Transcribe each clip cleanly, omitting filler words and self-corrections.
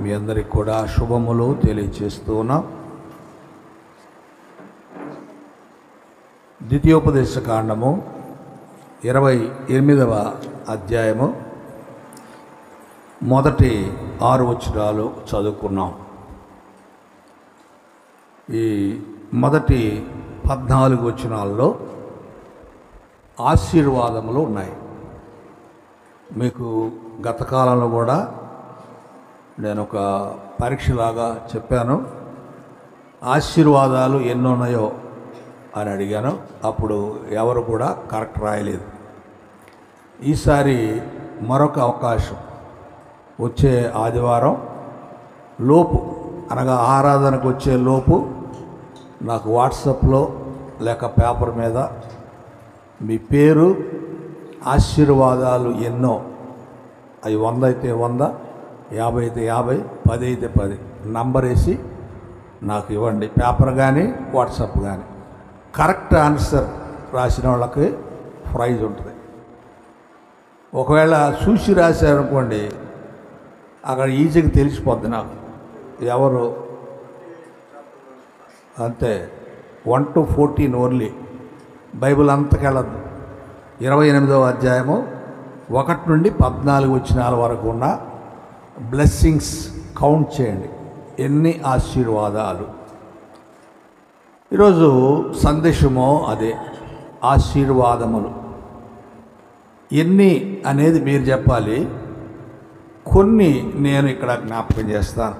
మీ అందరికి కూడా శుభములు తెలియచేస్తూ ఉన్నాం. ద్వితీయోపదేశ కాండము 28వ అధ్యాయము మొదటి 6 వచనాలు చదువుకున్నాం. ఈ మొదటి 14 వచనాల్లో ఆశీర్వాదములు ఉన్నాయి. మీకు గత కాలంలో కూడా నేను ఒక పరీక్షలాగా చెప్పాను. ఆశీర్వాదాలు ఎన్ని ఉన్నాయో అని అడిగాను. అప్పుడు ఎవరు కూడా కరెక్ట్ రాయలేదు. ఈసారి మరొక అవకాశం వచ్చే ఆదివారం లోపు, అనగా ఆరాధనకు వచ్చే లోపు నాకు వాట్సాప్లో లేక పేపర్ మీద మీ పేరు, ఆశీర్వాదాలు ఎన్నో, అవి 100 అయితే 100, 50 అయితే 50, 10 అయితే 10 నంబర్ వేసి నాకు ఇవ్వండి. పేపర్ కానీ వాట్సాప్ కానీ. కరెక్ట్ ఆన్సర్ రాసిన వాళ్ళకి ప్రైజ్ ఉంటుంది. ఒకవేళ చూసి రాశారనుకోండి, అక్కడ ఈజీగా తెలిసిపోద్ది నాకు ఎవరు. అంతే, 1 to 14 ఓన్లీ. బైబిల్ అంతకెళ్ళదు. 28వ అధ్యాయము 1 నుండి 14 వచనాల వరకు ఉన్న బ్లెస్సింగ్స్ కౌంట్ చేయండి. ఎన్ని ఆశీర్వాదాలు. ఈరోజు సందేశమో అదే, ఆశీర్వాదములు. ఎన్ని అనేది మీరు చెప్పాలి. కొన్ని నేను ఇక్కడ జ్ఞాపకం చేస్తాను.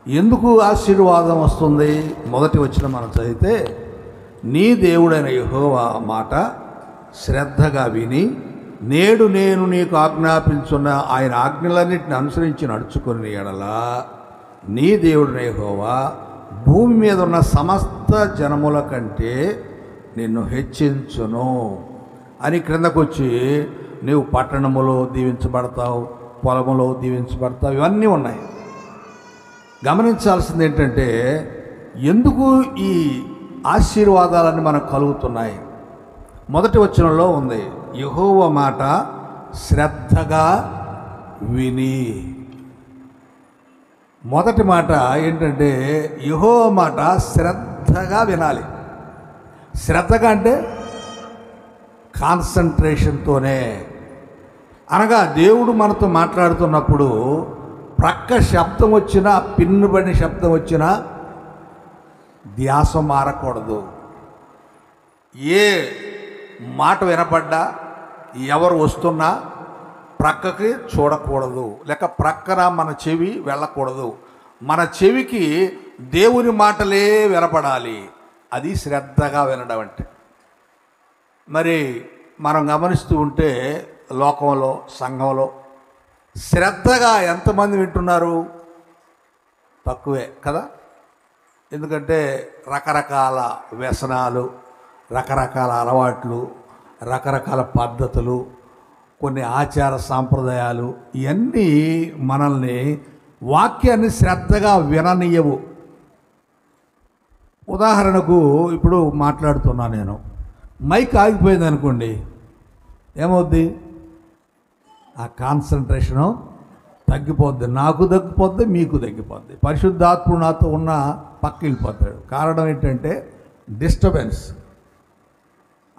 ఎందుకు ఆశీర్వాదం వస్తుంది? మొదటి వచనం మనం చదివితే, నీ దేవుడైన యెహోవా మాట శ్రద్ధగా విని నేడు నేను నీకు ఆజ్ఞాపించున్న ఆయన ఆజ్ఞలన్నింటిని అనుసరించి నడుచుకుని ఎడలా నీ దేవుడైన యెహోవా భూమి మీద ఉన్న సమస్త జనముల కంటే నిన్ను హెచ్చించును అని క్రిందకు వచ్చి, నీవు పట్టణములో దీవించబడతావు, పొలములో దీవించబడతావు, ఇవన్నీ ఉన్నాయి. గమనించాల్సింది ఏంటంటే, ఎందుకు ఈ ఆశీర్వాదాలన్నీ మనకు కలుగుతున్నాయి? మొదటి వచనంలో ఉంది, యెహోవా మాట శ్రద్ధగా విని. మొదటి మాట ఏంటంటే, యెహోవా మాట శ్రద్ధగా వినాలి. శ్రద్ధగా అంటే కాన్సంట్రేషన్తోనే. అనగా దేవుడు మనతో మాట్లాడుతున్నప్పుడు ప్రక్క శబ్దం వచ్చినా, పిన్నుబడిన శబ్దం వచ్చినా ధ్యాస మారకూడదు. ఏ మాట వినపడ్డా, ఎవరు వస్తున్నా ప్రక్కకి చూడకూడదు, లేక ప్రక్కన మన చెవి వెళ్ళకూడదు. మన చెవికి దేవుని మాటలే వినపడాలి. అది శ్రద్ధగా వినడం అంటే. మరి మనం గమనిస్తూ ఉంటే లోకంలో, సంఘంలో శ్రద్ధగా ఎంతమంది వింటున్నారు? తక్కువే కదా. ఎందుకంటే రకరకాల వ్యసనాలు, రకరకాల అలవాట్లు, రకరకాల పద్ధతులు, కొన్ని ఆచార సాంప్రదాయాలు, ఇవన్నీ మనల్ని వాక్యాన్ని శ్రద్ధగా విననీయవు. ఉదాహరణకు ఇప్పుడు మాట్లాడుతున్నా నేను, మైక్ ఆగిపోయింది అనుకోండి, ఏమవుద్ది? ఆ కాన్సన్ట్రేషను తగ్గిపోద్ది. నాకు తగ్గిపోద్ది, మీకు తగ్గిపోద్ది. పరిశుద్ధాత్ముడు నాతో ఉన్న పక్క వెళ్ళిపోతాడు. కారణం ఏంటంటే డిస్టర్బెన్స్.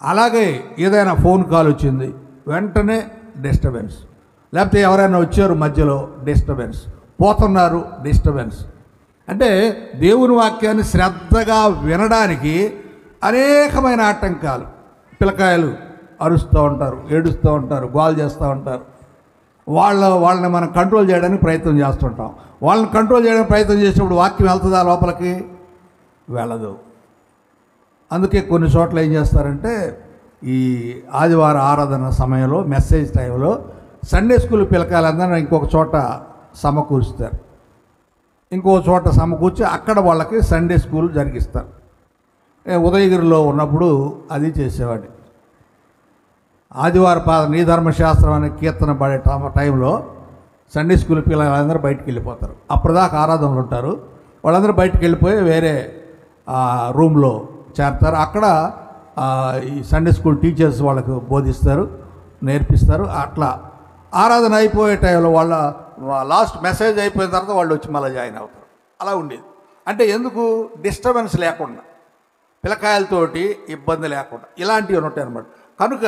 అలాగే ఏదైనా ఫోన్ కాల్ వచ్చింది, వెంటనే డిస్టర్బెన్స్. లేకపోతే ఎవరైనా వచ్చారు మధ్యలో, డిస్టర్బెన్స్. పోతున్నారు, డిస్టర్బెన్స్. అంటే దేవుని వాక్యాన్ని శ్రద్ధగా వినడానికి అనేకమైన ఆటంకాలు. పిల్లకాయలు అరుస్తూ ఉంటారు, ఏడుస్తూ ఉంటారు, గోల్ చేస్తూ ఉంటారు. వాళ్ళని మనం కంట్రోల్ చేయడానికి ప్రయత్నం చేస్తుంటాం. వాళ్ళని కంట్రోల్ చేయడానికి ప్రయత్నం చేసినప్పుడు వాక్యం వెళ్తుందా లోపలికి? వెళ్ళదు. అందుకే కొన్ని చోట్ల ఏం చేస్తారంటే, ఈ ఆదివారం ఆరాధన సమయంలో, మెసేజ్ టైంలో సండే స్కూల్ పిల్లకాయలందరూ ఇంకొక చోట సమకూరుస్తారు. ఇంకో చోట సమకూర్చి అక్కడ వాళ్ళకి సండే స్కూల్ జరిగిస్తారు. ఉదయగిరిలో ఉన్నప్పుడు అది చేసేవాడిని. ఆదివారం నీ ధర్మశాస్త్రం అనే కీర్తన పడే టైంలో సండే స్కూల్ పిల్లలందరూ బయటికి వెళ్ళిపోతారు. అప్పటిదాకా ఆరాధనలు ఉంటారు. వాళ్ళందరూ బయటికి వెళ్ళిపోయి వేరే రూమ్లో చేరతారు. అక్కడ ఈ సండే స్కూల్ టీచర్స్ వాళ్ళకు బోధిస్తారు, నేర్పిస్తారు. అట్లా ఆరాధన అయిపోయే టైంలో వాళ్ళ లాస్ట్ మెసేజ్ అయిపోయిన తర్వాత వాళ్ళు వచ్చి మళ్ళీ జాయిన్ అవుతారు. అలా ఉండేది. అంటే ఎందుకు? డిస్టర్బెన్స్ లేకుండా, పిల్లకాయలతోటి ఇబ్బంది లేకుండా, ఇలాంటివి ఉంటాయి అన్నమాట. కనుక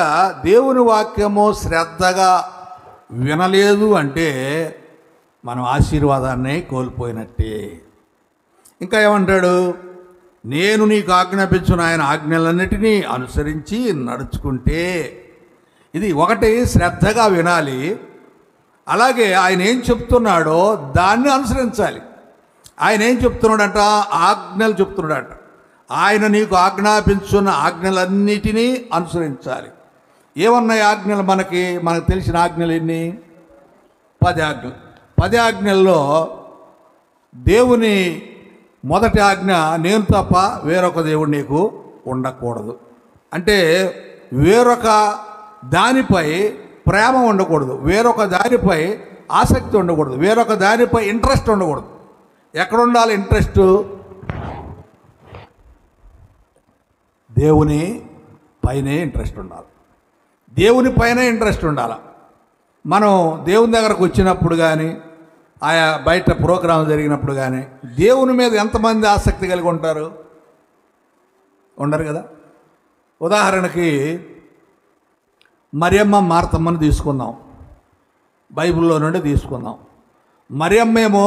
దేవుని వాక్యము శ్రద్ధగా వినలేదు అంటే మనం ఆశీర్వాదాన్ని కోల్పోయినట్టే. ఇంకా ఏమంటాడు? నేను నీకు ఆజ్ఞాపించిన ఆయన ఆజ్ఞలన్నిటినీ అనుసరించి నడుచుకుంటే. ఇది ఒకటి, శ్రద్ధగా వినాలి. అలాగే ఆయన ఏం చెప్తున్నాడో దాన్ని అనుసరించాలి. ఆయన ఏం చెప్తున్నాడంట? ఆజ్ఞలు చెప్తున్నాడంట. ఆయన నీకు ఆజ్ఞాపించున్న ఆజ్ఞలన్నిటినీ అనుసరించాలి. ఏమన్నాయి ఆజ్ఞలు? మనకు తెలిసిన ఆజ్ఞలు ఎన్ని? 10 ఆజ్ఞలు. 10 ఆజ్ఞల్లో దేవుని మొదటి ఆజ్ఞ, నేను తప్ప వేరొక దేవుడు నీకు ఉండకూడదు. అంటే వేరొక దానిపై ప్రేమ ఉండకూడదు, వేరొక దానిపై ఆసక్తి ఉండకూడదు, వేరొక దానిపై ఇంట్రెస్ట్ ఉండకూడదు. ఎక్కడ ఉండాలి ఇంట్రెస్ట్? దేవుని పైనే ఇంట్రెస్ట్ ఉండాలి. దేవుని పైనే ఇంట్రెస్ట్ ఉండాలి. మనం దేవుని దగ్గరకు వచ్చినప్పుడు కానీ, ఆయా బయట ప్రోగ్రాం జరిగినప్పుడు కానీ దేవుని మీద ఎంతమంది ఆసక్తి కలిగి ఉంటారు? ఉండరు కదా. ఉదాహరణకి మరియమ్మ మార్తమ్మని తీసుకుందాం, బైబిల్లో నుండి తీసుకుందాం. మరియమ్మ ఏమో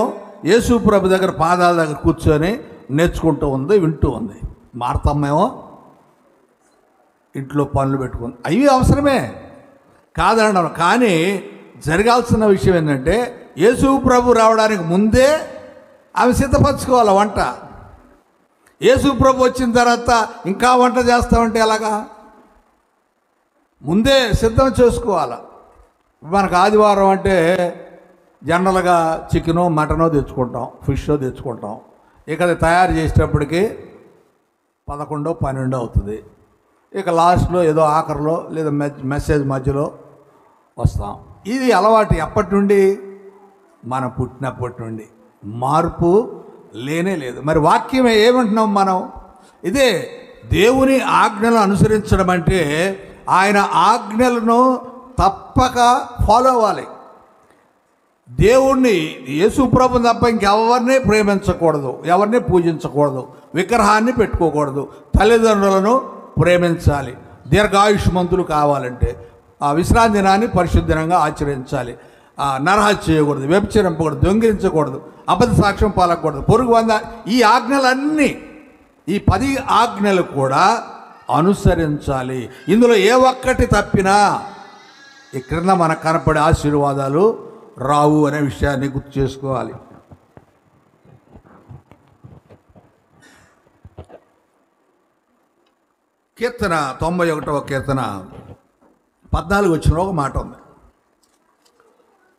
యేసు ప్రభు దగ్గర పాదాల దగ్గర కూర్చొని నేర్చుకుంటూ ఉంది, వింటూ ఉంది. మార్తమ్మ ఏమో ఇంట్లో పనులు పెట్టుకుంది. అవి అవసరమే కాదనడం. కానీ జరగాల్సిన విషయం ఏంటంటే, యేసు ప్రభు రావడానికి ముందే ఆమె సిద్ధపరచుకోవాలి వంట. యేసు ప్రభు వచ్చిన తర్వాత ఇంకా వంట చేస్తామంటే ఎలాగా? ముందే సిద్ధం చేసుకోవాలి. మనకు ఆదివారం అంటే జనరల్గా చికెను, మటనో తెచ్చుకుంటాం, ఫిష్ తెచ్చుకుంటాం. ఇక తయారు చేసేటప్పటికి 11, 12 అవుతుంది. ఇక లాస్ట్లో ఏదో ఆఖరిలో లేదా మెసేజ్ మధ్యలో వస్తాం. ఇది అలవాటు ఎప్పటి నుండి? మనం పుట్టినప్పటి నుండి. మార్పు లేనే లేదు. మరి వాక్యం ఏమంటున్నాం మనం? ఇదే దేవుని ఆజ్ఞలు అనుసరించడం అంటే ఆయన ఆజ్ఞలను తప్పక ఫాలో అవ్వాలి. దేవుణ్ణి, యేసు ప్రభుని తప్ప ఇంకెవరిని ప్రేమించకూడదు, ఎవరిని పూజించకూడదు, విగ్రహాన్ని పెట్టుకోకూడదు, తల్లిదండ్రులను ప్రేమించాలి. దీర్ఘాయుష్మంతులు కావాలంటే ఆ విశ్రాంతి దినాన్ని పరిశుద్ధ దినంగా ఆచరించాలి. నరహత్య చేయకూడదు, వ్యభిచరింపకూడదు, దొంగిలించకూడదు, అబద్ధ సాక్ష్యం పాలకూడదు, పొరుగు వంద. ఈ ఆజ్ఞలన్నీ, ఈ 10 ఆజ్ఞలు కూడా అనుసరించాలి. ఇందులో ఏ ఒక్కటి తప్పినా ఈ క్రింద మనకు కనపడే ఆశీర్వాదాలు రావు అనే విషయాన్ని గుర్తు చేసుకోవాలి. కీర్తన 91వ కీర్తన 14 వచ్చిన ఒక మాట ఉంది.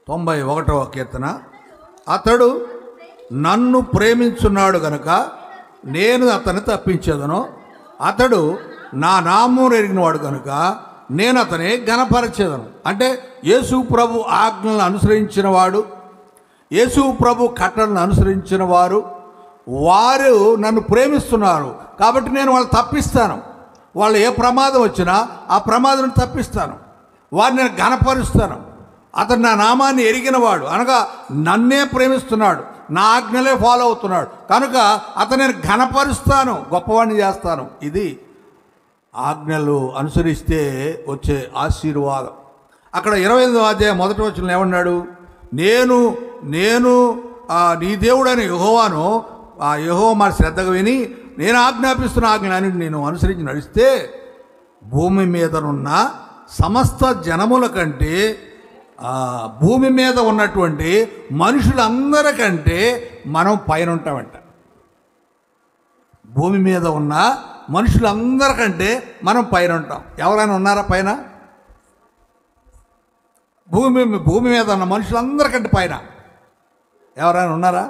91వ కీర్తన, అతడు నన్ను ప్రేమించున్నాడు గనుక నేను అతన్ని తప్పించేదను, అతడు నా నామమును ఎరిగినవాడు కనుక నేను అతని ఘనపరచేదను. అంటే యేసు ప్రభు ఆజ్ఞలను అనుసరించిన వాడు, యేసు ప్రభు కట్టలను అనుసరించిన వారు నన్ను ప్రేమిస్తున్నారు కాబట్టి నేను వాళ్ళు తప్పిస్తాను. వాళ్ళు ఏ ప్రమాదం వచ్చినా ఆ ప్రమాదం తప్పిస్తాను, వారిని నేను ఘనపరుస్తాను. అతను నా నామాన్ని ఎరిగినవాడు అనగా నన్నే ప్రేమిస్తున్నాడు, నా ఆజ్ఞలే ఫాలో అవుతున్నాడు కనుక అతను నేను ఘనపరుస్తాను, గొప్పవాడిని చేస్తాను. ఇది ఆజ్ఞలు అనుసరిస్తే వచ్చే ఆశీర్వాదం. అక్కడ 28వ అధ్యాయం 1వ వచనంలో ఏమన్నాడు? నేను నీ దేవుడైన యెహోవాను, ఆ యెహోవా మాట శ్రద్ధగా విని నేను ఆజ్ఞాపిస్తున్న ఆజ్ఞలని నేను అనుసరించి నడిస్తే భూమి మీదనున్న సమస్త జనముల కంటే, భూమి మీద ఉన్నటువంటి మనుషులందరికంటే మనం పైన ఉంటామంట. భూమి మీద ఉన్న మనుషులందరికంటే మనం పైన ఉంటాం. ఎవరైనా ఉన్నారా పైన? భూమి మీద ఉన్న మనుషులందరికంటే పైన ఎవరైనా ఉన్నారా?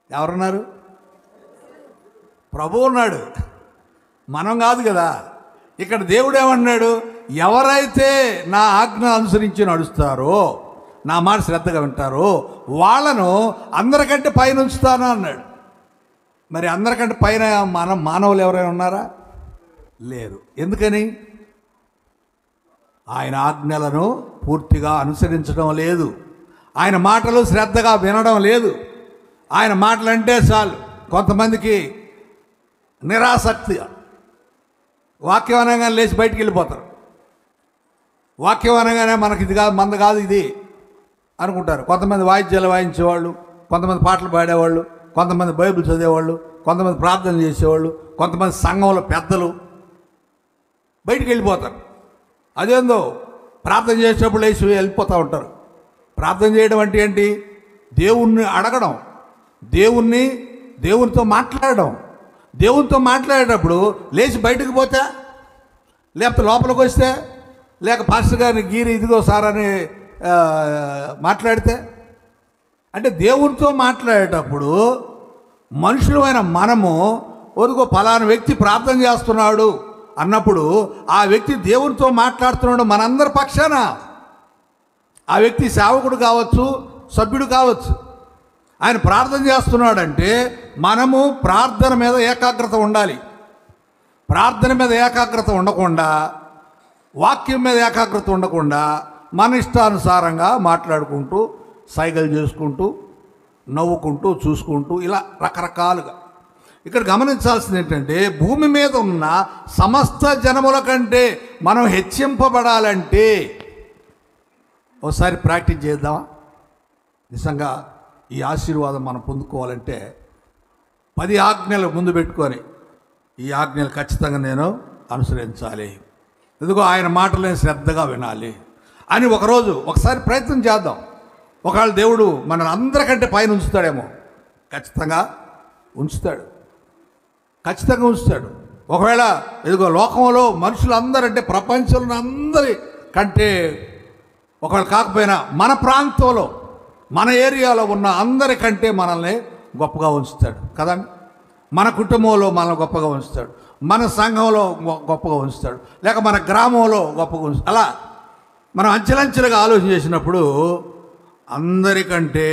ఎవరున్నారు? ప్రభువు ఉన్నాడు, మనం కాదు కదా. ఇక్కడ దేవుడు ఏమన్నాడు? ఎవరైతే నా ఆజ్ఞ అనుసరించి నడుస్తారో, నా మాట శ్రద్ధగా వింటారో వాళ్ళను అందరికంటే పైన ఉంచుతాను అన్నాడు. మరి అందరికంటే పైన మానవులు ఎవరైనా ఉన్నారా? లేరు. ఎందుకని? ఆయన ఆజ్ఞలను పూర్తిగా అనుసరించడం లేదు. ఆయన మాటలు శ్రద్ధగా వినడం లేదు. ఆయన మాటలు అంటే చాలు కొంతమందికి నిరాసక్తి, వాక్యం అనగానే లేచి బయటికి వెళ్ళిపోతారు. వాక్యం అనగానే మనకి ఇది కాదు, మంద కాదు ఇది అనుకుంటారు. కొంతమంది వాయిద్యాలు వాయించేవాళ్ళు, కొంతమంది పాటలు పాడేవాళ్ళు, కొంతమంది బైబిల్ చదివేవాళ్ళు, కొంతమంది ప్రార్థన చేసేవాళ్ళు, కొంతమంది సంఘంలో పెద్దలు బయటికి వెళ్ళిపోతారు. అదేందో ప్రార్థన చేసేటప్పుడు లేచి వెళ్ళిపోతూ ఉంటారు. ప్రార్థన చేయడం అంటే ఏంటి? దేవుణ్ణి అడగడం, దేవునితో మాట్లాడడం. దేవునితో మాట్లాడేటప్పుడు లేచి బయటకు పోతే, లేకపోతే లోపలికి వస్తే, లేక పాస్టర్ గారిని గీరి ఇదిగో సార్ అని మాట్లాడితే, అంటే దేవునితో మాట్లాడేటప్పుడు మనుషులమైన మనము ఒదిగో ఫలానా వ్యక్తి ప్రార్థన చేస్తున్నాడు అన్నప్పుడు ఆ వ్యక్తి దేవునితో మాట్లాడుతున్నాడు మనందరి పక్షాన. ఆ వ్యక్తి సేవకుడు కావచ్చు, సభ్యుడు కావచ్చు. ఆయన ప్రార్థన చేస్తున్నాడంటే మనము ప్రార్థన మీద ఏకాగ్రత ఉండాలి. ప్రార్థన మీద ఏకాగ్రత ఉండకుండా, వాక్యం మీద ఏకాగ్రత ఉండకుండా మన ఇష్టానుసారంగా మాట్లాడుకుంటూ, సైగలు చేసుకుంటూ, నవ్వుకుంటూ, చూసుకుంటూ, ఇలా రకరకాలుగా. ఇక్కడ గమనించాల్సింది ఏంటంటే, భూమి మీద ఉన్న సమస్త జనముల కంటే మనం హెచ్చింపబడాలంటే ఒకసారి ప్రాక్టీస్ చేద్దామా? నిజంగా ఈ ఆశీర్వాదం మనం పొందుకోవాలంటే 10 ఆజ్ఞలు ముందు పెట్టుకొని ఈ ఆజ్ఞలు ఖచ్చితంగా నేను అనుసరించాలి, ఎందుకో ఆయన మాటలను శ్రద్ధగా వినాలి అని ఒకసారి ప్రయత్నం చేద్దాం. ఒకవేళ దేవుడు మన అందరికంటే పైన ఉంచుతాడేమో, ఖచ్చితంగా ఉంచుతాడు. ఒకవేళ ఇదిగో లోకంలో మనుషులందరంటే ప్రపంచంలో అందరి కంటే ఒకవేళ కాకపోయినా మన ప్రాంతంలో, మన ఏరియాలో ఉన్న అందరికంటే మనల్ని గొప్పగా ఉంచుతాడు కదండి. మన కుటుంబంలో మనల్ని గొప్పగా ఉంచుతాడు, మన సంఘంలో గొప్పగా ఉంచుతాడు, లేక మన గ్రామంలో గొప్పగా ఉంచుతాడు. అలా మనం అంచెలంచెలుగా ఆలోచన చేసినప్పుడు అందరికంటే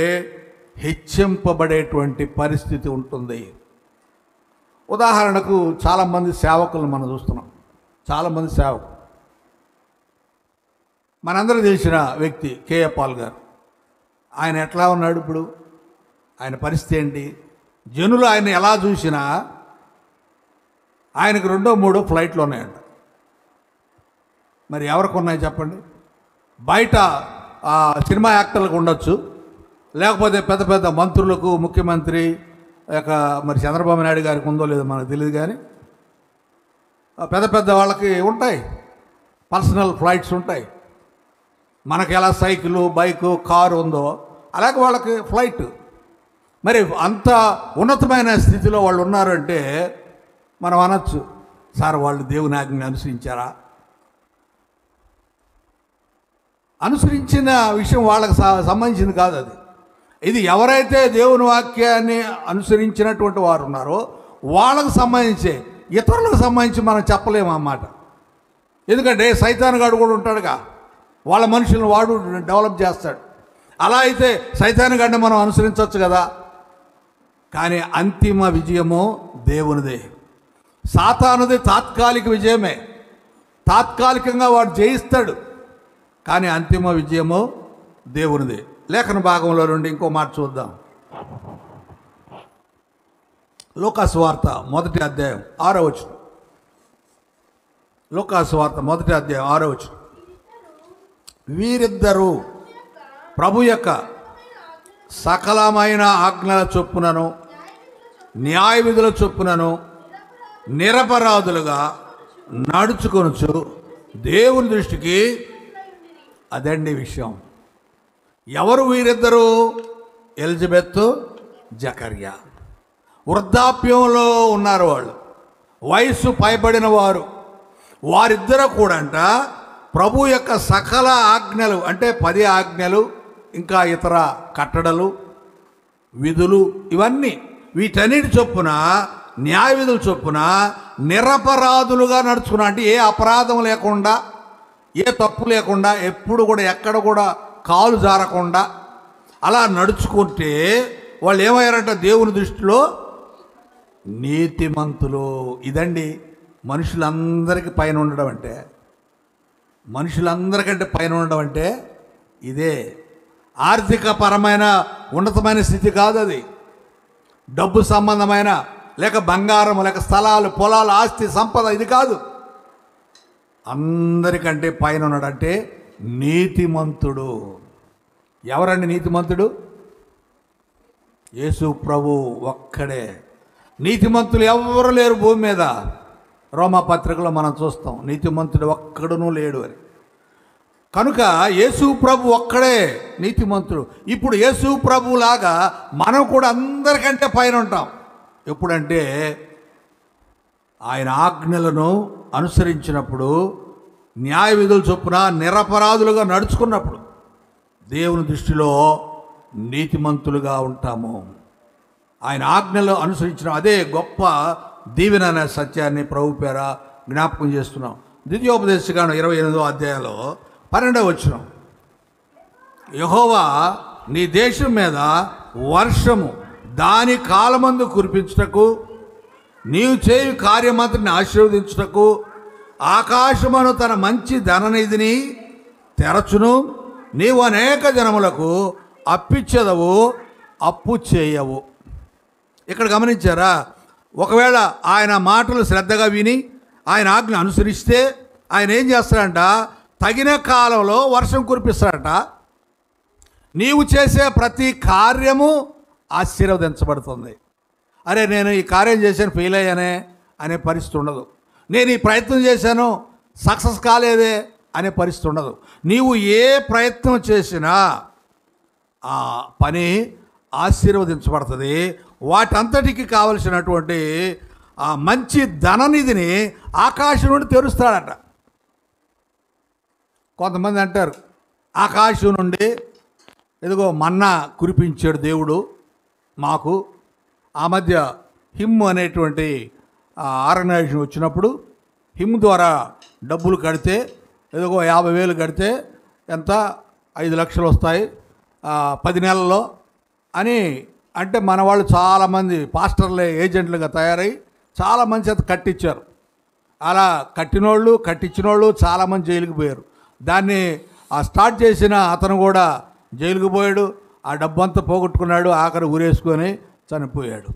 హెచ్చింపబడేటువంటి పరిస్థితి ఉంటుంది. ఉదాహరణకు చాలామంది సేవకులను మనం చూస్తున్నాం. చాలామంది సేవకులు, మనందరికీ తెలిసిన వ్యక్తి కేఏ పాల్ గారు. ఆయన ఎట్లా ఉన్నాడు ఇప్పుడు? ఆయన పరిస్థితి ఏంటి? జనులు ఆయన ఎలా చూసినా ఆయనకు 2-3 ఫ్లైట్లు ఉన్నాయంట. మరి ఎవరికి ఉన్నాయి చెప్పండి? బయట సినిమా యాక్టర్లకు ఉండొచ్చు, లేకపోతే పెద్ద పెద్ద మంత్రులకు, ముఖ్యమంత్రి మరి చంద్రబాబు నాయుడు గారికి ఉందో లేదో మనకు తెలియదు, కానీ పెద్ద పెద్ద వాళ్ళకి ఉంటాయి, పర్సనల్ ఫ్లైట్స్ ఉంటాయి. మనకు ఎలా సైకిలు, బైకు, కారు ఉందో అలాగే వాళ్ళకి ఫ్లైట్. మరి అంత ఉన్నతమైన స్థితిలో వాళ్ళు ఉన్నారంటే మనం అనొచ్చు, సార్ వాళ్ళు దేవుని ఆజ్ఞని అనుసరించారా? అనుసరించిన విషయం వాళ్ళకి సంబంధించింది కాదు అది. ఇది ఎవరైతే దేవుని వాక్యాన్ని అనుసరించినటువంటి వారు ఉన్నారో వాళ్ళకు సంబంధించే, ఇతరులకు సంబంధించి మనం చెప్పలేము అన్నమాట. ఎందుకంటే సైతానుగాడు కూడా ఉంటాడుగా, వాళ్ళ మనుషులను వాడు డెవలప్ చేస్తాడు. అలా అయితే సైతానుగాడిని మనం అనుసరించవచ్చు కదా. కానీ అంతిమ విజయము దేవునిదే. సాతానుది తాత్కాలిక విజయమే, తాత్కాలికంగా వాడు జయిస్తాడు, కానీ అంతిమ విజయము దేవునిదే. లేఖన భాగంలో నుండి ఇంకో మాట చూద్దాం. లూకాసు వార్త 1వ అధ్యాయం 6వ వచనం. లూకాసు వార్త 1వ అధ్యాయం 6వ వచనం. వీరిద్దరూ ప్రభు యొక్క సకలమైన ఆజ్ఞల చొప్పునను న్యాయ విధుల చొప్పునను నిరపరాధులుగా నడుచుకొనుచు దేవుని దృష్టికి, అదండి విషయం. ఎవరు వీరిద్దరూ? ఎలిజబెత్, జకర్యా. వృద్ధాప్యంలో ఉన్నారు వాళ్ళు, వయస్సు పైబడిన వారు. వారిద్దరూ కూడంట ప్రభు యొక్క సకల ఆజ్ఞలు, అంటే 10 ఆజ్ఞలు, ఇంకా ఇతర కట్టడలు, విధులు, ఇవన్నీ వీటన్నిటి చొప్పున, న్యాయ విధుల చొప్పున నిరపరాధులుగా నడుచుకున్నా, అంటే ఏ అపరాధం లేకుండా, ఏ తప్పు లేకుండా, ఎప్పుడు కూడా ఎక్కడ కూడా కాలు జారకుండా అలా నడుచుకుంటే వాళ్ళు ఏమయ్యారంట? దేవుని దృష్టిలో నీతిమంతులు. ఇదండి మనుషులందరికీ పైన ఉండడం అంటే, మనుషులందరికంటే పైన ఉండడం అంటే ఇదే. ఆర్థిక పరమైన ఉన్నతమైన స్థితి కాదు అది. డబ్బు సంబంధమైన లేక బంగారం లేక స్థలాలు పొలాలు ఆస్తి సంపద ఇది కాదు. అందరికంటే పైన ఉన్నాడంటే నీతిమంతుడు. ఎవరండి నీతిమంతుడు? యేసు ప్రభు ఒక్కడే. నీతిమంతులు ఎవరు లేరు భూమి మీద. రోమా పత్రికలో మనం చూస్తాం నీతిమంతుడు ఒక్కడునూ లేడు అని. కనుక యేసు ప్రభు ఒక్కడే నీతిమంతుడు. ఇప్పుడు యేసు ప్రభు లాగా మనం కూడా అందరికంటే పైన ఉంటాం. ఎప్పుడంటే ఆయన ఆజ్ఞలను అనుసరించినప్పుడు, న్యాయ విధుల చొప్పున నిరపరాధులుగా నడుచుకున్నప్పుడు దేవుని దృష్టిలో నీతిమంతులుగా ఉంటాము. ఆయన ఆజ్ఞలు అనుసరించిన అదే గొప్ప దీవెన అనే సత్యాన్ని ప్రభు పేర జ్ఞాపకం చేస్తున్నాం. ద్వితీయోపదేశకాండం 28వ అధ్యాయంలో 12వ వచనం, యెహోవా నీ దేశం మీద వర్షము దాని కాలమందు కురిపించుటకు, నీవు చేయు కార్యమంతటిని ఆశీర్వదించుటకు ఆకాశమును తన మంచి ధననిధిని తెరచును, నీవు అనేక జనములకు అప్పిచ్చెదవు, అప్పు చేయవు. ఇక్కడ గమనించారా? ఒకవేళ ఆయన మాటలు శ్రద్ధగా విని ఆయన ఆజ్ఞ అనుసరిస్తే ఆయన ఏం చేస్తాడంట? తగిన కాలంలో వర్షం కురిపిస్తాడట. నీవు చేసే ప్రతి కార్యము ఆశీర్వదించబడుతుంది. అరే నేను ఈ కార్యం చేశాను ఫెయిల్ అయ్యానే అనే పరిస్థితి ఉండదు. నేను ఈ ప్రయత్నం చేశాను సక్సెస్ కాలేదే అనే పరిస్థితి ఉండదు. నీవు ఏ ప్రయత్నం చేసినా ఆ పని ఆశీర్వదించబడుతుంది. వాటంతటికి కావలసినటువంటి ఆ మంచి ధననిధిని ఆకాశం నుండి తెరుస్తాడట. కొంతమంది అంటారు ఆకాశం నుండి ఎదుగో మన్నా కురిపించాడు దేవుడు మాకు. ఆ మధ్య హిమ్ అనేటువంటి ఆర్గనైజేషన్ వచ్చినప్పుడు హిమ్ ద్వారా డబ్బులు కడితే ఎదుగో 50,000 కడితే ఎంత 5 లక్షలు వస్తాయి 10 నెలల్లో అని అంటే మన వాళ్ళు చాలామంది పాస్టర్లే ఏజెంట్లుగా తయారై చాలామంది చేత కట్టించారు. అలా కట్టించిన వాళ్ళు చాలామంది జైలుకి పోయారు. దాన్ని స్టార్ట్ చేసిన అతను కూడా జైలుకు పోయాడు. ఆ డబ్బంతా పోగొట్టుకున్నాడు. ఆఖరి ఊరేసుకొని చనిపోయాడు.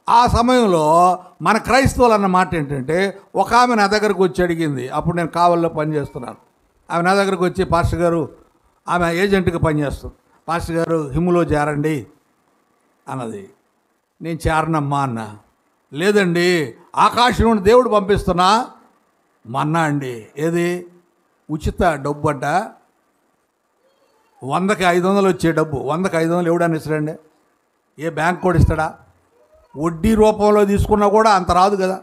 ఆ సమయంలో మన క్రైస్తవులు అన్న మాట ఏంటంటే, ఒక ఆమె నా దగ్గరకు వచ్చి అడిగింది. అప్పుడు నేను కావల్లో పనిచేస్తున్నాను. ఆమె నా దగ్గరకు వచ్చి, పాస్టర్ గారు, ఆమె ఏజెంట్గా పనిచేస్తుంది, పాస్టర్ గారు హిమ్ములో చేరండి అన్నది. నేను చేరనమ్మా అన్న. లేదండి ఆకాశం నుండి దేవుడు పంపిస్తున్నా మన్నా అండి. ఏది? ఉచిత డబ్బు అంట. 100కి 500 వచ్చే డబ్బు. 100కి 500 ఎవడని ఇస్తాడండి? ఏ బ్యాంక్ కూడా ఇస్తాడా? వడ్డీ రూపంలో తీసుకున్నా కూడా అంత రాదు కదా.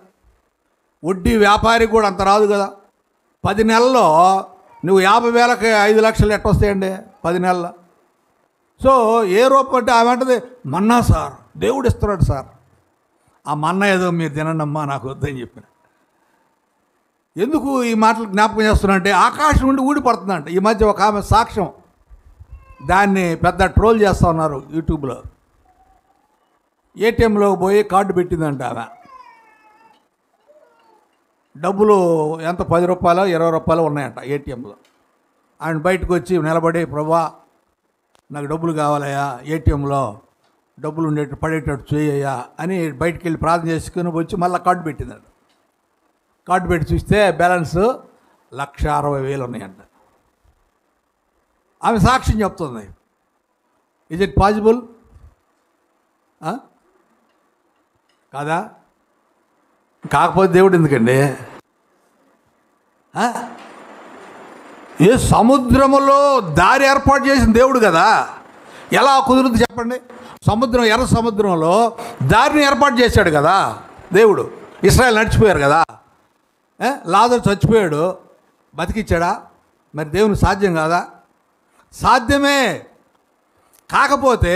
వడ్డీ వ్యాపారికి కూడా అంత రాదు కదా. 10 నెలల్లో నువ్వు 50,000కి 5 లక్షలు ఎట్టొస్తాయండి 10 నెలల్లో. సో ఏ రూపం అంటే ఆమె అంటది మన్నా సార్ దేవుడు ఇస్తున్నాడు సార్. ఆ మన్నా ఏదో మీరు తినండమ్మా నాకు వద్దని చెప్పిన. ఎందుకు ఈ మాటలు జ్ఞాపకం చేస్తున్నా అంటే ఆకాశం నుండి ఊడిపడుతుందంట. ఈ మధ్య ఒక ఆమె సాక్ష్యం, దాన్ని పెద్ద ట్రోల్ చేస్తూ ఉన్నారు యూట్యూబ్లో. ఏటీఎంలోకి పోయి కార్డు పెట్టిందంట ఆమె. డబ్బులు ఎంత 10 రూపాయలు 20 రూపాయలు ఉన్నాయంట ఏటీఎంలో. ఆయన బయటకు వచ్చి నిలబడి, ప్రభా నాకు డబ్బులు కావాలయ్యా, ఏటీఎంలో డబ్బులు పడేటట్టు చేయయ్యా అని బయటికి వెళ్ళి ప్రార్థన చేసుకుని వచ్చి మళ్ళీ కార్డు పెట్టిందంట. కార్డు పెట్టి చూస్తే బ్యాలెన్స్ 1,60,000 ఉన్నాయంట. ఆమె సాక్ష్యం చెప్తుంది. Is it possible? కాదా? కాకపోతే దేవుడు ఎందుకండి? ఏ సముద్రములో దారి ఏర్పాటు చేసిన దేవుడు కదా. ఎలా కుదురుతుంది చెప్పండి? సముద్రం, ఎర్ర సముద్రంలో దారిని ఏర్పాటు చేశాడు కదా దేవుడు. ఇశ్రాయేలు నడిచిపోయారు కదా. లాజరు చచ్చిపోయాడు, బతికిచ్చాడా? మరి దేవుని సాధ్యం కాదా? సాధ్యమే. కాకపోతే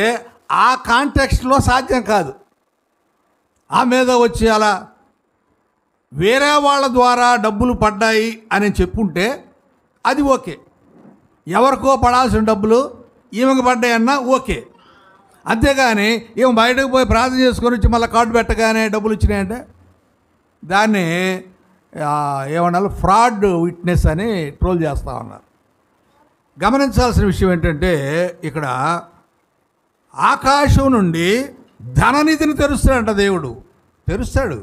ఆ కాంటెక్స్ట్లో సాధ్యం కాదు. ఆ మీద వచ్చి అలా వేరే వాళ్ళ ద్వారా డబ్బులు పడ్డాయి అని చెప్పుంటే అది ఓకే. ఎవరికో పడాల్సిన డబ్బులు ఈమెకు పడ్డాయన్నా ఓకే. అంతేగాని ఈమె బయటకు పోయి ప్రార్థన చేసుకొని వచ్చి మళ్ళీ కార్డు పెట్టగానే డబ్బులు వచ్చినాయంటే దాన్ని ఏమన్నా ఫ్రాడ్ విట్నెస్ అని ట్రోల్ చేస్తూ ఉన్నారు. గమనించాల్సిన విషయం ఏంటంటే ఇక్కడ ఆకాశం నుండి ధననిధిని తెరుస్తాడంట దేవుడు. తెరుస్తాడు.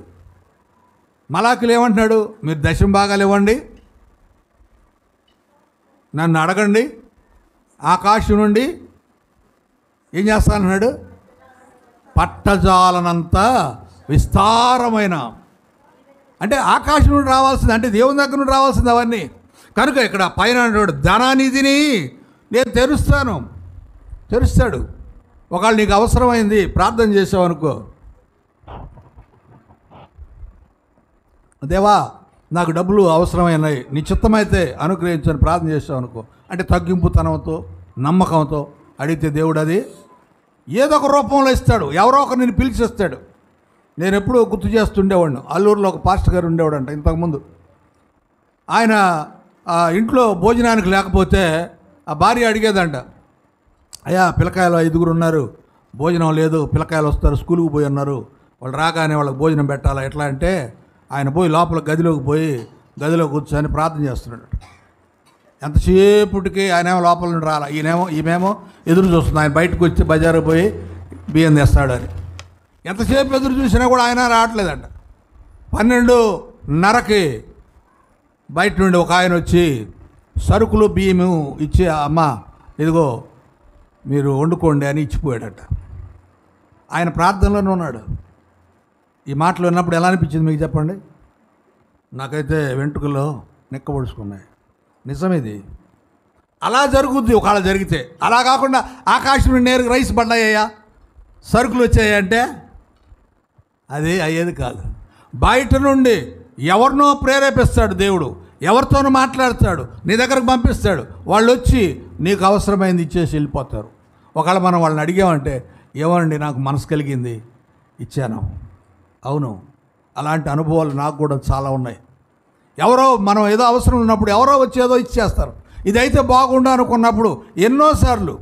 మలాకులు ఏమంటున్నాడు? మీరు దశమ భాగాలు ఇవ్వండి, నన్ను అడగండి, ఆకాశం నుండి ఏం చేస్తానన్నాడు? పట్టజాలనంత విస్తారమైన, అంటే ఆకాశం నుండి రావాల్సింది, అంటే దేవుని దగ్గర నుండి రావాల్సింది అవన్నీ. కనుక ఇక్కడ పైన ధనానిధిని నేను తెరుస్తాడు. ఒకవేళ నీకు అవసరమైంది, ప్రార్థన చేసావు అనుకో, దేవా నాకు డబ్బులు అవసరమైనాయి, నీ చిత్తమైతే అనుగ్రహించని ప్రార్థన చేసావు అనుకో, అంటే తగ్గింపుతనంతో నమ్మకంతో అడిగితే దేవుడు అది ఏదో ఒక రూపంలో ఇస్తాడు. ఎవరో ఒకరు నేను పిలిచేస్తాడు. నేను ఎప్పుడూ గుర్తు చేస్తుండేవాడిని. అల్లూరులో ఒక పాస్టర్ గారు ఉండేవాడంట ఇంతకుముందు. ఆయన ఇంట్లో భోజనానికి లేకపోతే ఆ భార్య అడిగేదంట, అయ్యా పిల్లకాయలు 5 ఉన్నారు, భోజనం లేదు, పిల్లకాయలు వస్తారు, స్కూల్కి పోయి ఉన్నారు, వాళ్ళు రాగానే వాళ్ళకి భోజనం పెట్టాలా ఎట్లా అంటే ఆయన పోయి లోపల గదిలోకి పోయి గదిలో కూర్చొని ప్రార్థన చేస్తున్నాడు. ఎంతసేపటికి ఆయనేమో లోపల నుండి రాలా, ఈమెమో ఎదురు చూస్తుంది ఆయన బయటకు వచ్చి బజారు పోయి బియ్యం తెస్తాడు అని. ఎంతసేపు ఎదురు చూసినా కూడా ఆయన రావట్లేదంట. 12:30కి బయట నుండి ఒక ఆయన వచ్చి సరుకులు బియ్యము ఇచ్చి, అమ్మ ఇదిగో మీరు వండుకోండి అని ఇచ్చిపోయాడట. ఆయన ప్రార్థనలోనే ఉన్నాడు. ఈ మాటలు విన్నప్పుడు ఎలా అనిపించింది మీకు చెప్పండి? నాకైతే వెంట్రుకల్లో నిక్కబొడుచుకున్నాయి. నిజమేది. అలా జరుగుద్ది ఒకవేళ జరిగితే. అలా కాకుండా ఆకాశం నుండి నేరుగా రైస్ పడ్డాయ్యా, సరుకులు వచ్చాయంటే అది అయ్యేది కాదు. బయట నుండి ఎవరినో ప్రేరేపిస్తాడు దేవుడు, ఎవరితోనూ మాట్లాడతాడు, నీ దగ్గరకు పంపిస్తాడు. వాళ్ళు వచ్చి నీకు అవసరమైంది ఇచ్చేసి వెళ్ళిపోతారు. ఒకవేళ మనం వాళ్ళని అడిగామంటే, ఏమండి నాకు మనసు కలిగింది ఇచ్చాను. అవును, అలాంటి అనుభవాలు నాకు కూడా చాలా ఉన్నాయి. ఎవరో మనం ఏదో అవసరం ఉన్నప్పుడు ఎవరో వచ్చి ఏదో ఇచ్చేస్తారు. ఇదైతే బాగుండు అనుకున్నప్పుడు ఎన్నోసార్లు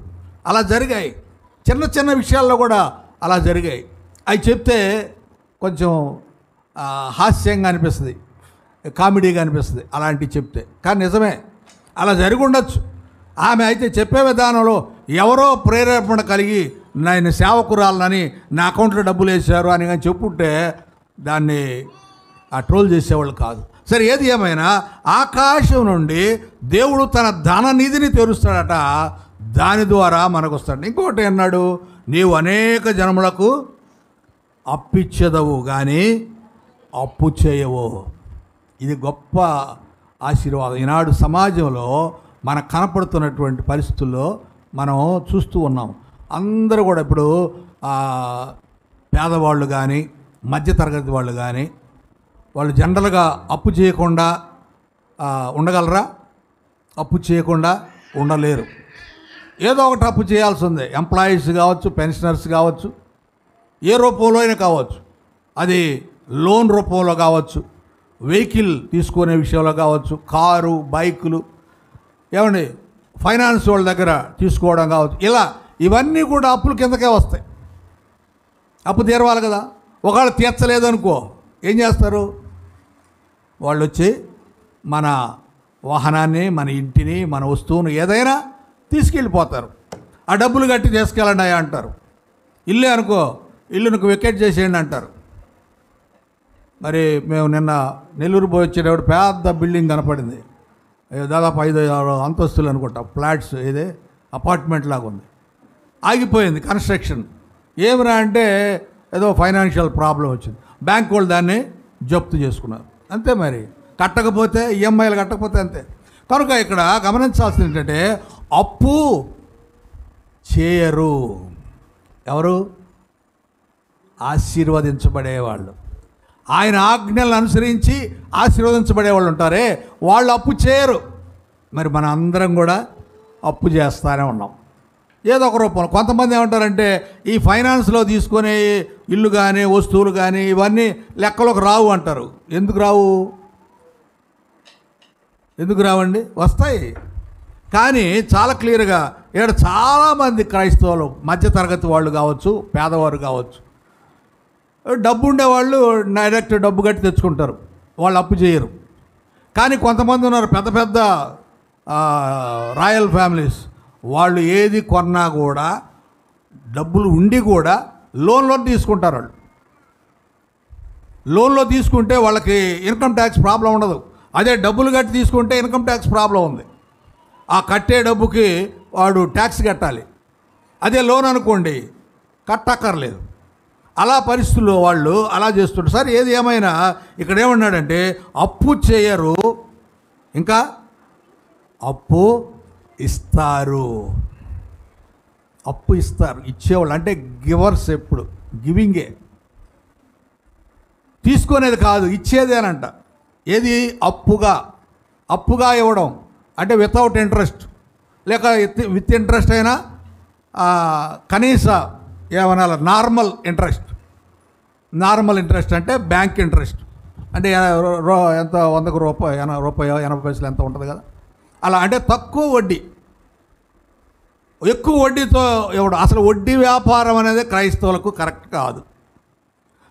అలా జరిగాయి. చిన్న చిన్న విషయాల్లో కూడా అలా జరిగాయి. అవి చెప్తే కొంచెం హాస్యంగా అనిపిస్తుంది, కామెడీగా అనిపిస్తుంది అలాంటివి చెప్తే. కానీ నిజమే, అలా జరిగి ఉండొచ్చు. ఆమె అయితే చెప్పే విధానంలో ఎవరో ప్రేరేపణ కలిగి నేను సేవకురాలని నా అకౌంట్లో డబ్బులు వేశారు అని కానీ చెప్పుంటే దాన్ని ట్రోల్ చేసేవాళ్ళు కాదు. సరే, ఏది ఏమైనా ఆకాశం నుండి దేవుడు తన ధననిధిని తెరుస్తాడట, దాని ద్వారా మనకు వస్తాడు. ఇంకొకటి అన్నాడు, నీవు అనేక జనములకు అప్పిచ్చేదవు కానీ అప్పు చేయవు. ఇది గొప్ప ఆశీర్వాదం. ఈనాడు సమాజంలో మనకు కనపడుతున్నటువంటి పరిస్థితుల్లో మనం చూస్తూ ఉన్నాం. అందరూ కూడా ఇప్పుడు పేదవాళ్ళు కానీ మధ్యతరగతి వాళ్ళు కానీ వాళ్ళు జనరల్గా అప్పు చేయకుండా ఉండగలరా? అప్పు చేయకుండా ఉండలేరు. ఏదో ఒకటి అప్పు చేయాల్సి ఉంది. ఎంప్లాయీస్ కావచ్చు, పెన్షనర్స్ కావచ్చు, ఏ రూపంలో అయినా కావచ్చు. అది లోన్ రూపంలో కావచ్చు, వెహికల్ తీసుకునే విషయంలో కావచ్చు, కారు, బైకులు, ఏమండి ఫైనాన్స్ వాళ్ళ దగ్గర తీసుకోవడం కావచ్చు. ఇలా ఇవన్నీ కూడా అప్పుల కిందకే వస్తాయి. అప్పు తీరవాలి కదా. ఒకవేళ తీర్చలేదనుకో ఏం చేస్తారు? వాళ్ళు వచ్చి మన వాహనాన్ని, మన ఇంటిని, మన వస్తువును ఏదైనా తీసుకెళ్ళిపోతారు. ఆ డబ్బులు కట్టి తీసుకెళ్ళండి అంటారు. ఇల్లే అనుకో, ఇల్లును వెకేట్ చేసేయండి అంటారు. మరి మేము నిన్న నెల్లూరు పోయి వచ్చేటప్పుడు పెద్ద బిల్డింగ్ కనపడింది. దాదాపు 5-6 అంతస్తులు అనుకుంటా, ఫ్లాట్స్, ఇదే అపార్ట్మెంట్ లాగా ఉంది. ఆగిపోయింది కన్స్ట్రక్షన్. ఏమిరా అంటే ఏదో ఫైనాన్షియల్ ప్రాబ్లం వచ్చింది. బ్యాంక్ వాళ్ళు దాన్ని జప్తు చేసుకున్నారు. అంతే, మరి కట్టకపోతే ఈఎంఐలు కట్టకపోతే అంతే. కనుక ఇక్కడ గమనించాల్సింది ఏంటంటే అప్పు చేయరు. ఎవరు? ఆశీర్వదించబడేవాళ్ళు. ఆయన ఆజ్ఞలను అనుసరించి ఆశీర్వదించబడే వాళ్ళు ఉంటారే, వాళ్ళు అప్పు చేయరు. మరి మన అందరం కూడా అప్పు చేస్తూనే ఉన్నాం ఏదో ఒక రూపంలో. కొంతమంది ఏమంటారంటే ఈ ఫైనాన్స్లో తీసుకునే ఇల్లు కానీ వస్తువులు కానీ ఇవన్నీ లెక్కలోకి రావు అంటారు. ఎందుకు రావు? ఎందుకు రావండి? వస్తాయి. కానీ చాలా క్లియర్గా ఇక్కడ చాలామంది క్రైస్తవులు మధ్యతరగతి వాళ్ళు కావచ్చు, పేదవారు కావచ్చు, డబ్బు ఉండేవాళ్ళు డైరెక్ట్ డబ్బు కట్టి తెచ్చుకుంటారు, వాళ్ళు అప్పు చేయరు. కానీ కొంతమంది ఉన్నారు పెద్ద పెద్ద రాయల్ ఫ్యామిలీస్ వాళ్ళు ఏది కొన్నా కూడా డబ్బులు ఉండి కూడా లోన్లో తీసుకుంటారు. వాళ్ళు లోన్లో తీసుకుంటే వాళ్ళకి ఇన్కమ్ ట్యాక్స్ ప్రాబ్లం ఉండదు. అదే డబ్బులు కట్టి తీసుకుంటే ఇన్కమ్ ట్యాక్స్ ప్రాబ్లం ఉంది. ఆ కట్టే డబ్బుకి వాడు ట్యాక్స్ కట్టాలి. అదే లోన్ అనుకోండి కట్టక్కర్లేదు. అలా పరిస్థితుల్లో వాళ్ళు అలా చేస్తుంటారు. సరే ఏది ఏమైనా ఇక్కడ ఏమన్నాడంటే అప్పు చేయరు, ఇంకా అప్పు ఇస్తారు. అప్పు ఇస్తారు, ఇచ్చేవాళ్ళు అంటే గివర్స్. ఎప్పుడు గివింగే, తీసుకునేది కాదు, ఇచ్చేదేనంట. ఏది అప్పుగా ఇవ్వడం అంటే వితౌట్ ఇంట్రెస్ట్, లేక విత్ ఇంట్రెస్ట్ అయినా కనీస ఏమనాలి నార్మల్ ఇంట్రెస్ట్ అంటే బ్యాంక్ ఇంట్రెస్ట్ అంటే ఎంత 100 రూపాయలు 80 పైసలు ఎంత ఉంటుంది కదా, అలా అంటే తక్కువ వడ్డీ. ఎక్కువ వడ్డీతో ఇవ్వడం అసలు వడ్డీ వ్యాపారం అనేది క్రైస్తవులకు కరెక్ట్ కాదు.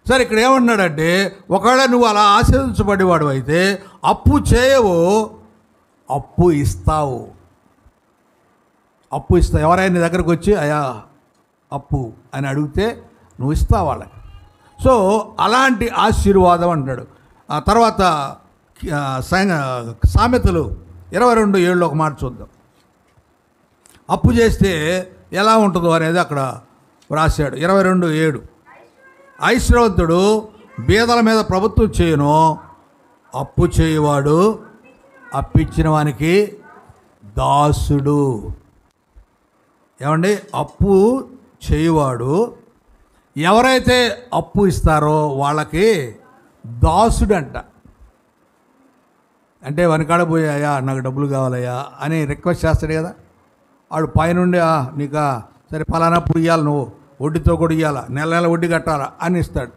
సరే ఇక్కడ ఏమన్నాడంటే ఒకవేళ నువ్వు అలా ఆశీర్వదించబడేవాడు అయితే అప్పు చేయవు, అప్పు ఇస్తావు. ఎవరైనా నీ దగ్గరకు వచ్చి అయ్యా అప్పు అని అడిగితే నువ్వు ఇస్తావు వాళ్ళకి. సో అలాంటి ఆశీర్వాదం అంటాడు. ఆ తర్వాత సామెతలు 22:7 ఒక మాట చూద్దాం. అప్పు చేస్తే ఎలా ఉంటుందో అనేది అక్కడ రాశాడు. 22:7 ఐశ్వర్యవంతుడు బీదల మీద ప్రభుత్వం చేయను, అప్పు చేయవాడు అప్పిచ్చిన వానికి దాసుడు. ఏమండి, అప్పు చేయవాడు ఎవరైతే అప్పు ఇస్తారో వాళ్ళకి దాసుడు అంట. అంటే వనకాడ పోయి అయ్యా నాకు డబ్బులు కావాలయ్యా అని రిక్వెస్ట్ చేస్తాడు కదా, వాడు పైనుండి నీకా సరే ఫలానప్పుడు ఇవ్వాలి, నువ్వు వడ్డీతో కూడా ఇవ్వాలా, నెల వడ్డీ కట్టాలా అని ఇస్తాడు.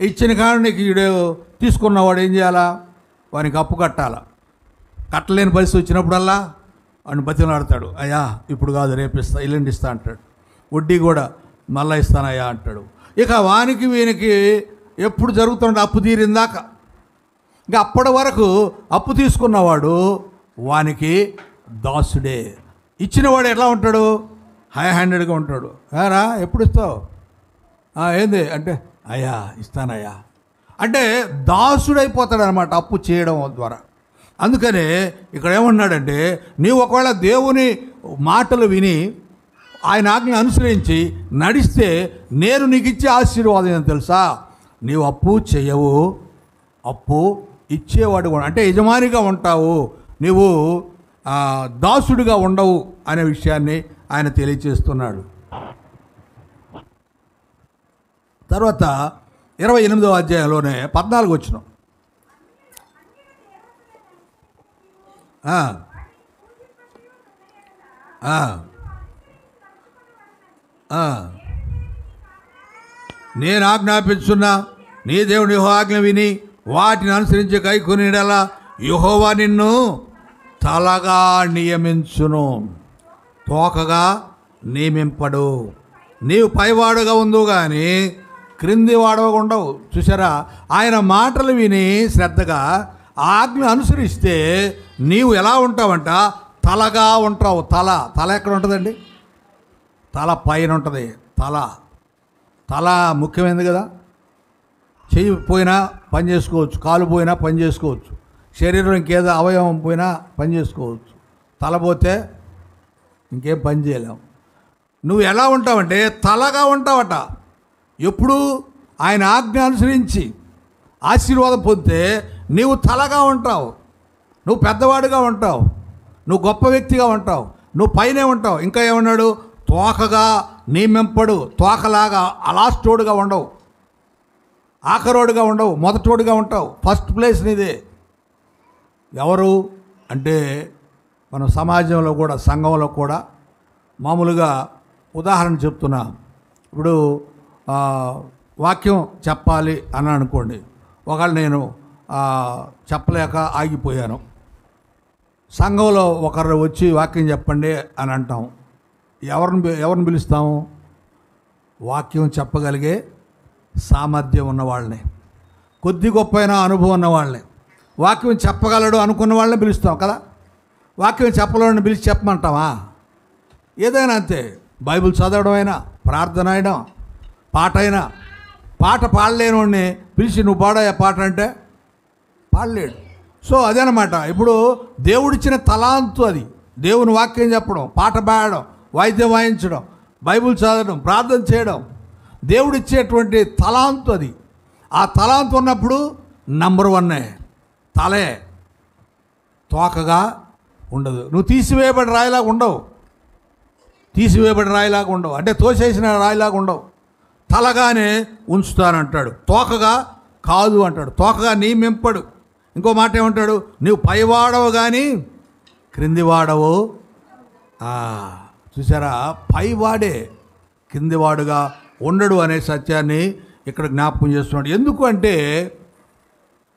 ఇచ్చిన కాదు నీకు ఈడు తీసుకున్నవాడు ఏం చేయాలా, వానికి అప్పు కట్టాలా. కట్టలేని పరిస్థితి వచ్చినప్పుడల్లా వాడిని బతిమలాడతాడు. అయ్యా ఇప్పుడు కాదు రేపు ఇస్తా, ఎల్లుండి ఇస్తా అంటాడు. వడ్డీ కూడా మళ్ళీ ఇస్తానయ్యా అంటాడు. ఇక వానికి వీనికి ఎప్పుడు జరుగుతుంటే అప్పు తీరిందాక. ఇంకా అప్పటి వరకు అప్పు తీసుకున్నవాడు వానికి దాసుడే. ఇచ్చినవాడు ఎట్లా ఉంటాడు, హై హ్యాండెడ్గా ఉంటాడు. రా ఎప్పుడు ఇస్తావు, ఏంది అంటే అయ్యా ఇస్తానయ్యా అంటే దాసుడైపోతాడు అనమాట అప్పు చేయడం ద్వారా. అందుకనే ఇక్కడ ఏమన్నాడంటే నీవు ఒకవేళ దేవుని మాటలు విని ఆయన ఆజ్ఞ అనుసరించి నడిస్తే నేను నీకు ఇచ్చే ఆశీర్వాదం ఏం తెలుసా, నీవు అప్పు చేయవు, అప్పు ఇచ్చేవాడు కూడా అంటే యజమానిగా ఉంటావు, నీవు దాసుడిగా ఉండవు అనే విషయాన్ని ఆయన తెలియచేస్తున్నాడు. తర్వాత 28వ అధ్యాయంలోనే 14 వచనం. నేను ఆజ్ఞాపించున్నా నీ దేవుని యెహోవా ఆజ్ఞ విని వాటిని అనుసరించి కైకొనిడలా యెహోవా నిన్ను తలగా నియమించును, తోకగా నియమింపడు. నీవు పైవాడుగా ఉందో కానీ క్రింది వాడవగా ఉండవు. చూసారా, ఆయన మాటలు విని శ్రద్ధగా ఆజ్ఞ అనుసరిస్తే నీవు ఎలా ఉంటావంట, తలగా ఉంటావు. తల ఎక్కడ ఉంటుందండి, తల పైన ఉంటుంది. తల ముఖ్యమైనది కదా. చెయ్యి పోయినా పని చేసుకోవచ్చు, కాలు పోయినా పని చేసుకోవచ్చు, శరీరం ఇంకేదో అవయవం పోయినా పని చేసుకోవచ్చు. తల పోతే ఇంకేం పని చేయలేము. నువ్వు ఎలా ఉంటావంటే తలగా ఉంటావట. ఎప్పుడు ఆయన ఆజ్ఞ అనుసరించి ఆశీర్వాదం పొందితే నీవు తలగా ఉంటావు, నువ్వు పెద్దవాడుగా ఉంటావు, నువ్వు గొప్ప వ్యక్తిగా ఉంటావు, నువ్వు పైనే ఉంటావు. ఇంకా ఏమన్నాడు, తోకగా నియమింపడు. తోకలాగా అలాస్టోడుగా ఉండవు, ఆఖరోడుగా ఉండవు, మొదటోడుగా ఉంటావు. ఫస్ట్ ప్లేస్ నీదే. ఎవరు అంటే మన సమాజంలో కూడా సంఘంలో కూడా మామూలుగా ఉదాహరణ చెప్తున్నా. ఇప్పుడు వాక్యం చెప్పాలి అని అనుకోండి, ఒకవేళ నేను చెప్పలేక ఆగిపోయాను, సంఘంలో ఒకరు వచ్చి వాక్యం చెప్పండి అని అంటాం. ఎవరిని పిలుస్తాము, వాక్యం చెప్పగలిగే సామర్థ్యం ఉన్నవాళ్ళని, కొద్ది గొప్పైన అనుభవం ఉన్నవాళ్ళని, వాక్యం చెప్పగలడు అనుకున్న వాళ్ళని పిలుస్తాం కదా. వాక్యం చెప్పలేని పిలిచి చెప్పమంటావా? ఏదైనా అంతే. బైబిల్ చదవడం అయినా, ప్రార్థన అయినా, పాట అయినా. పాట పాడలేనివాడిని పిలిచి నువ్వు పాడాయా పాట అంటే పాడలేడు. సో అదనమాట. ఇప్పుడు దేవుడిచ్చిన తలాంతు అది. దేవుని వాక్యం చెప్పడం, పాట పాడడం, వాయిద్యం వాయించడం, బైబిల్ చదవడం, ప్రార్థన చేయడం దేవుడిచ్చేటువంటి తలాంతు అది. ఆ తలాంతు ఉన్నప్పుడు నంబర్ 1 తలే, తోకగా ఉండదు. నువ్వు తీసివేయబడి రాయిలాగా ఉండవు. తీసివేయబడి రాయిలాగా ఉండవు అంటే తోసేసిన రాయిలాగా ఉండవు. తలగానే ఉంచుతానంటాడు, తోకగా కాదు అంటాడు. తోకగా నీ మెంపడు. ఇంకో మాట ఏమంటాడు? నువ్వు పైవాడవు కానీ క్రిందివాడవు. చూసారా, పైవాడే కిందివాడుగా ఉండడు అనే సత్యాన్ని ఇక్కడ జ్ఞాపకం చేస్తున్నాడు. ఎందుకు అంటే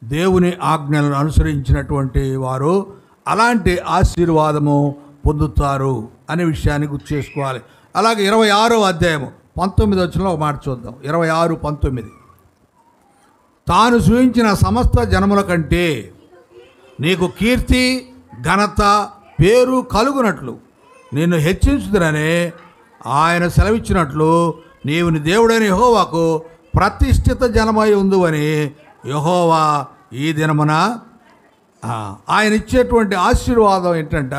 దేవుని ఆజ్ఞలను అనుసరించినటువంటి వారు అలాంటి ఆశీర్వాదము పొందుతారు అనే విషయాన్ని గుర్తు చేసుకోవాలి. అలాగే 26వ అధ్యాయము 19 వచనంలో ఒక మాట చూద్దాం. 26:19 తాను సూచించిన సమస్త జనముల కంటే నీకు కీర్తి, ఘనత, పేరు కలుగునట్లు నిన్ను హెచ్చించుదునని ఆయన సెలవిచ్చినట్లు నీవు నీ దేవుడైన యెహోవాకు ప్రతిష్ఠిత జనమై ఉందువని యెహోవా ఈ దినమున ఆయన ఇచ్చేటువంటి ఆశీర్వాదం ఏంటంట,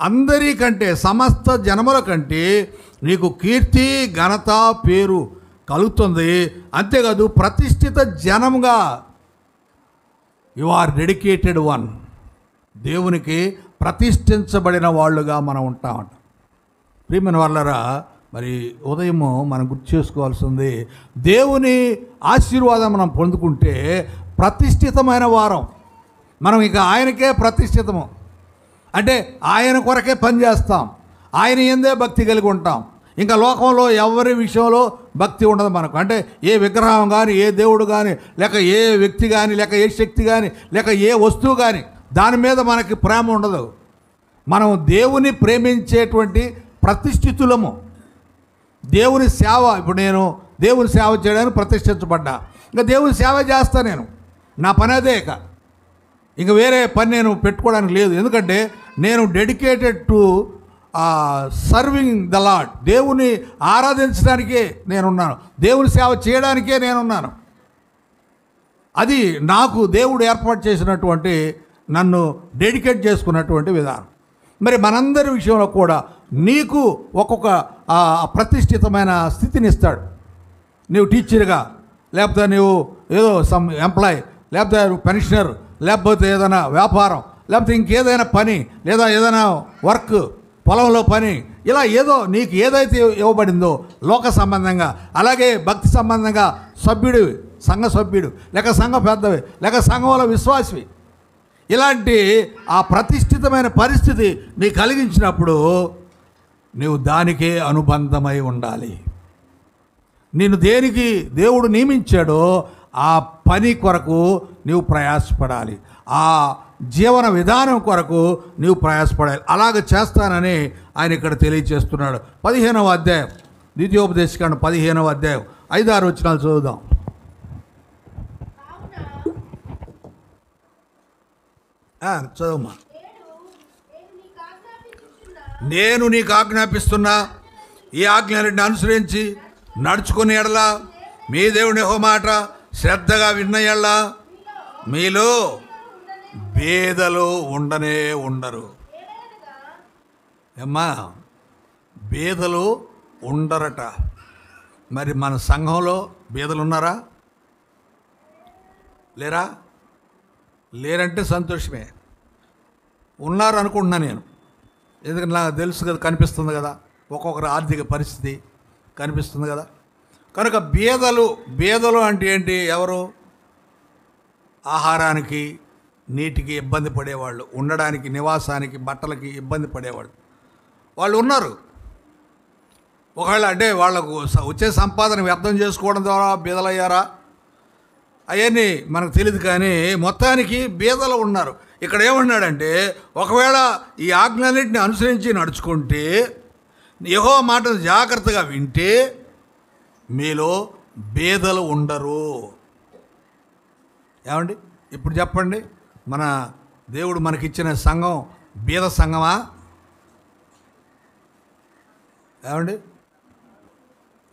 అందరికంటే సమస్త జనముల కంటే నీకు కీర్తి, ఘనత, పేరు కలుగుతుంది. అంతేకాదు ప్రతిష్ఠిత జనముగా యు ఆర్ డెడికేటెడ్ వన్. దేవునికి ప్రతిష్ఠించబడిన వాళ్ళుగా మనం ఉంటామంట. ప్రియమైన వాళ్ళరా, మరి ఉదయము మనం గుర్తు చేసుకోవాల్సింది, దేవుని ఆశీర్వాదం మనం పొందుకుంటే ప్రతిష్ఠితమైన వారం. మనం ఇక ఆయనకే ప్రతిష్ఠితము అంటే ఆయన కొరకే పనిచేస్తాం, ఆయన ఎందే భక్తి కలిగి ఉంటాం. ఇంకా లోకంలో ఎవరి విషయంలో భక్తి ఉండదు మనకు. అంటే ఏ విగ్రహం కానీ, ఏ దేవుడు కానీ, లేక ఏ వ్యక్తి కానీ, లేక ఏ శక్తి కానీ, లేక ఏ వస్తువు కానీ దాని మీద మనకి ప్రేమ ఉండదు. మనం దేవుని ప్రేమించేటువంటి ప్రతిష్ఠితులము. దేవుని సేవ, ఇప్పుడు నేను దేవుని సేవ చేయడానికి ప్రతిష్ఠించబడ్డా, ఇంకా దేవుని సేవ చేస్తా. నా పని అదే. ఇక వేరే పని నేను పెట్టుకోవడానికి లేదు. ఎందుకంటే నేను dedicated to serving the lord. దేవుని ఆరాధించడానికే నేనున్నాను, దేవుని సేవ చేయడానికే నేనున్నాను. అది నాకు దేవుడు ఏర్పాటు చేసినటువంటి, నన్ను డెడికేట్ చేసుకున్నటువంటి విధానం. మరి మనందరి విషయంలో కూడా నీకు ఒక్కొక్క ప్రతిష్ఠితమైన స్థితిని ఇస్తాడు. నీవు టీచర్గా, లేకపోతే నీవు ఏదో సమ్ ఎంప్లాయ్, లేకపోతే పెన్షనర్, లేకపోతే ఏదైనా వ్యాపారం, లేకపోతే ఇంకేదైనా పని, లేదా ఏదైనా వర్క్, పొలంలో పని, ఇలా ఏదో నీకు ఏదైతే ఇవ్వబడిందో లోక సంబంధంగా, అలాగే భక్తి సంబంధంగా సభ్యుడివి, సంఘ సభ్యుడు, లేక సంఘ పెద్దవి, లేక సంఘంలో విశ్వాసివి, ఇలాంటి ఆ ప్రతిష్ఠితమైన పరిస్థితి నీ కలిగించినప్పుడు నీవు దానికే అనుబంధమై ఉండాలి. నిన్ను దేనికి దేవుడు నియమించాడో ఆ పని కొరకు నీవు ప్రయాసపడాలి, ఆ జీవన విధానం కొరకు నీవు ప్రయాసపడాలి. అలాగ చేస్తానని ఆయన ఇక్కడ తెలియజేస్తున్నాడు. 15వ అధ్యాయం, ద్వితీయోపదేశకాండం 15వ అధ్యాయం 5-6 వచనాలు చదువుదాం. చదువుమా. నేను నీకు ఆజ్ఞాపిస్తున్నా ఈ ఆజ్ఞలన్నీ అనుసరించి నడుచుకునే ఎడల, మీ దేవుని యెహోవా మాట శ్రద్ధగా విన్న ఎడల మీలో బేదలు ఉండనే ఉండరు. ఏమ్మా, బేదలు ఉండరట. మరి మన సంఘంలో బేదలు ఉన్నారా? లేరా? లేరంటే సంతోషమే. ఉన్నారు అనుకుంటున్నా నేను. ఎందుకంటే నాకు తెలుసు కదా, కనిపిస్తుంది కదా, ఒక్కొక్కరి ఆర్థిక పరిస్థితి కనిపిస్తుంది కదా. కనుక బేదలు అంటే ఏంటి? ఎవరు? ఆహారానికి, నీటికి ఇబ్బంది పడేవాళ్ళు, ఉండడానికి, నివాసానికి, బట్టలకి ఇబ్బంది పడేవాళ్ళు వాళ్ళు ఉన్నారు. ఒకవేళ అంటే వాళ్ళకు వచ్చే సంపాదన వ్యర్థం చేసుకోవడం ద్వారా బీదలయ్యారా అవన్నీ మనకు తెలియదు, కానీ మొత్తానికి బీదలు ఉన్నారు. ఇక్కడ ఏమన్నాడంటే, ఒకవేళ ఈ ఆజ్ఞలన్నింటిని అనుసరించి నడుచుకుంటే, యెహోవా మాటను జాగ్రత్తగా వింటే మీలో బేదలు ఉండరు. ఏమండి ఇప్పుడు చెప్పండి, మన దేవుడు మనకిచ్చిన సంఘం బీద సంఘమా?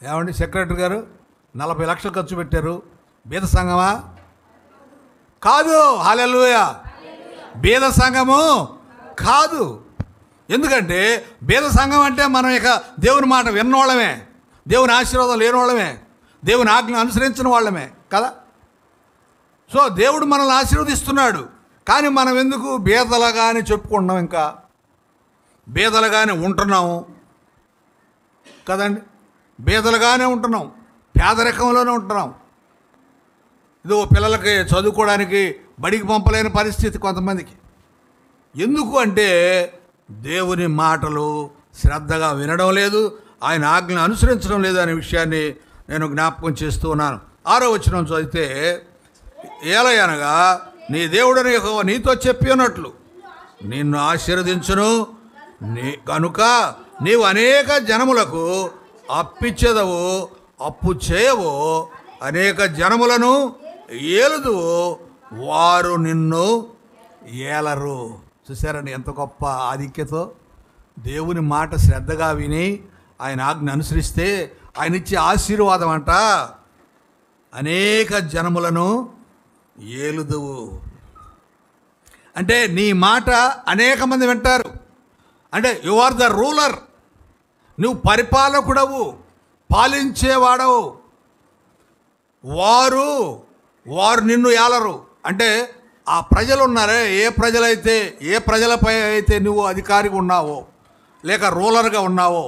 ఏమండి సెక్రటరీ గారు 40 లక్షలు ఖర్చు పెట్టారు, బీద సంఘమా? కాదు. హల్లెలూయా. బీద సంఘము కాదు. ఎందుకంటే బీద సంఘం అంటే మనం ఇక దేవుని మాట విన్నోళ్ళమే, దేవుని ఆశీర్వాదం లేని వాళ్ళమే, దేవుని ఆజ్ఞ అనుసరించిన వాళ్ళమే కదా. సో దేవుడు మనల్ని ఆశీర్వదిస్తున్నాడు, కానీ మనం ఎందుకు బీదలుగానే చెప్పుకుంటున్నాం, ఇంకా బీదలుగానే ఉంటున్నాము కదండి. బీదలుగానే ఉంటున్నాం, పేదరికంలోనే ఉంటున్నాం. ఇదో పిల్లలకి చదువుకోవడానికి బడికి పంపలేని పరిస్థితి కొంతమందికి. ఎందుకు అంటే దేవుని మాటలు శ్రద్ధగా వినడం లేదు, ఆయన ఆజ్ఞను అనుసరించడం లేదు అనే విషయాన్ని నేను జ్ఞాపకం చేస్తూ ఉన్నాను. 6వ వచనం చదివితే, ఏలయనగా నీ దేవుడని యెహోవా నీతో చెప్పి ఉన్నట్లు నిన్ను ఆశీర్వదించును, కనుక నీవు అనేక జనములకు అప్పిచ్చేదవు, అప్పు చేయవు, అనేక జనములను ఏలుదువు, వారు నిన్ను ఏలరు. చూసారండి ఎంత గొప్ప ఆధిక్యతో. దేవుని మాట శ్రద్ధగా విని ఆయన ఆజ్ఞ అనుసరిస్తే ఆయన ఇచ్చే ఆశీర్వాదం అంట, అనేక జనములను ఏలుదువు. అంటే నీ మాట అనేక మంది వింటారు. అంటే యు ఆర్ ద రూలర్, నువ్వు పరిపాలకుడవు, పాలించేవాడవు. వారు నిన్ను ఏలరు. అంటే ఆ ప్రజలు ఉన్నారే, ఏ ప్రజలపై అయితే నువ్వు అధికారిగా ఉన్నావో, లేక రూలర్గా ఉన్నావో,